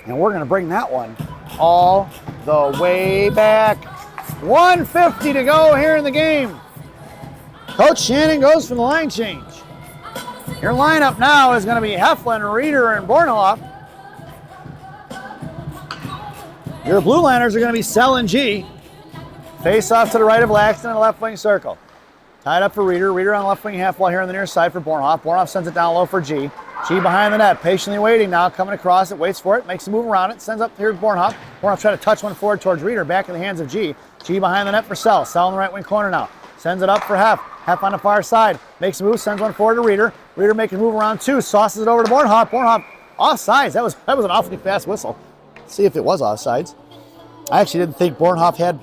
And we're going to bring that one all the way back. 1:50 to go here in the game. Coach Shannon goes for the line change. Your lineup now is going to be Heflin, Reeder, and Bornhoff. Your blue liners are going to be Sell and G. Face off to the right of Laxton in the left wing circle. Tied up for Reeder. Reeder on the left wing half wall here on the near side for Bornhoff. Bornhoff sends it down low for G. G behind the net, patiently waiting now, coming across it, waits for it, makes a move around it, sends up here to Bornhoff. Bornhoff trying to touch one forward towards Reeder, back in the hands of G. G behind the net for Sell. Sell in the right wing corner now. Sends it up for Hef. Hef on the far side. Makes a move, sends one forward to Reeder. Reeder making a move around 2, sauces it over to Bornhoff. Bornhoff offsides. That was an awfully fast whistle. Let's see if it was offsides. I actually didn't think Bornhoff had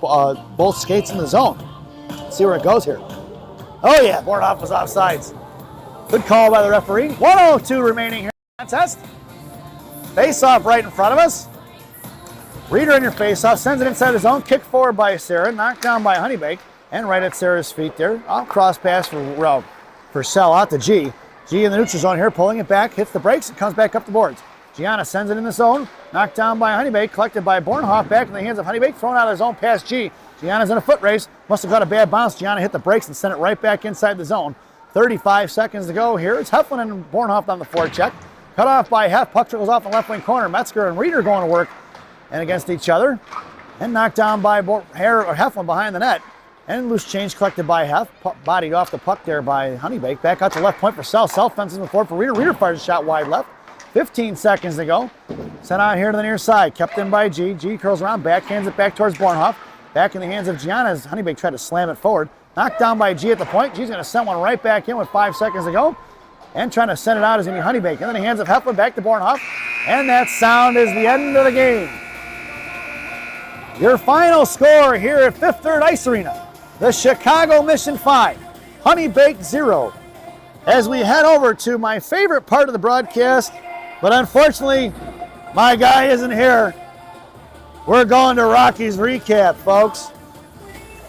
both skates in the zone. Let's see where it goes here. Oh yeah, Bornhoff was offsides. Good call by the referee. 1:02 remaining here in the contest. Face off right in front of us. Reeder in your face off, sends it inside the zone. Kick forward by Sarah, knocked down by Honeybaked, and right at Sarah's feet there. Cross pass for Sell out to G. G in the neutral zone here, pulling it back, hits the brakes, and comes back up the boards. Gianna sends it in the zone, knocked down by Honeybaked, collected by Bornhoff, back in the hands of Honeybaked, thrown out of the zone past G. Gianna's in a foot race, must have got a bad bounce. Gianna hit the brakes and sent it right back inside the zone. 35 seconds to go here. It's Heflin and Bornhoff on the forecheck. Cut off by Hef, puck trickles off the left wing corner. Metzger and Reeder going to work and against each other. And knocked down by Heflin behind the net. And loose change collected by Hef, bodied off the puck there by Honeybaked. Back out to left point for Self. Self fences in the forward for Reeder. Reeder fires a shot wide left. 15 seconds to go. Sent out here to the near side. Kept in by G. G curls around, backhands it back towards Bornhoff. Back in the hands of Gianna as Honeybaked tried to slam it forward. Knocked down by G at the point. G's going to send one right back in with 5 seconds to go. And trying to send it out is going to be Honeybaked. In the hands of Heflin, back to Bornhoff. And that sound is the end of the game. Your final score here at Fifth Third Ice Arena. The Chicago Mission 5, Honeybaked 0. As we head over to my favorite part of the broadcast, but unfortunately, my guy isn't here. We're going to Rocky's recap, folks.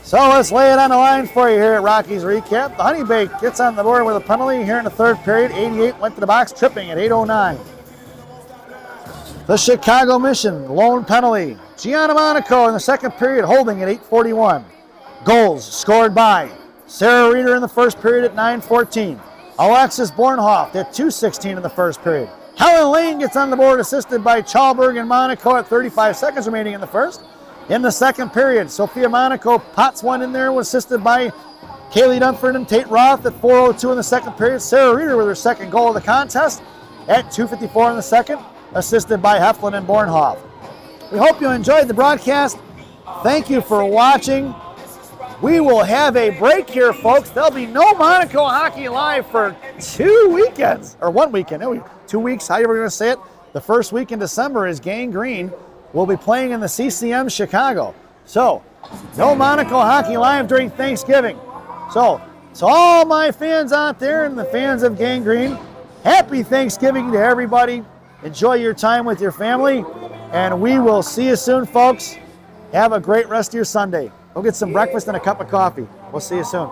So let's lay it on the line for you here at Rocky's recap. The Honeybaked gets on the board with a penalty here in the third period. 88 went to the box, tripping at 8:09. The Chicago Mission, lone penalty. Gianna Monaco in the second period, holding at 8:41. Goals scored by Sarah Reeder in the first period at 9:14. Alexis Bornhoff at 2:16 in the first period. Helen Lane gets on the board, assisted by Chalberg and Monaco at 35 seconds remaining in the first. In the second period, Sophia Monaco pots one in there, was assisted by Kaylee Dunford and Tate Roth at 4:02 in the second period. Sarah Reeder with her second goal of the contest at 2:54 in the second, assisted by Heflin and Bornhoff. We hope you enjoyed the broadcast. Thank you for watching. We will have a break here, folks. There'll be no Monaco Hockey Live for 2 weekends, or 1 weekend, 2 weeks, however you're going to say it. The first week in December is Gang Green. We'll be playing in the CCM Chicago. So, no Monaco Hockey Live during Thanksgiving. So all my fans out there and the fans of Gang Green, happy Thanksgiving to everybody. Enjoy your time with your family, and we will see you soon, folks. Have a great rest of your Sunday. Go get some breakfast and a cup of coffee. We'll see you soon.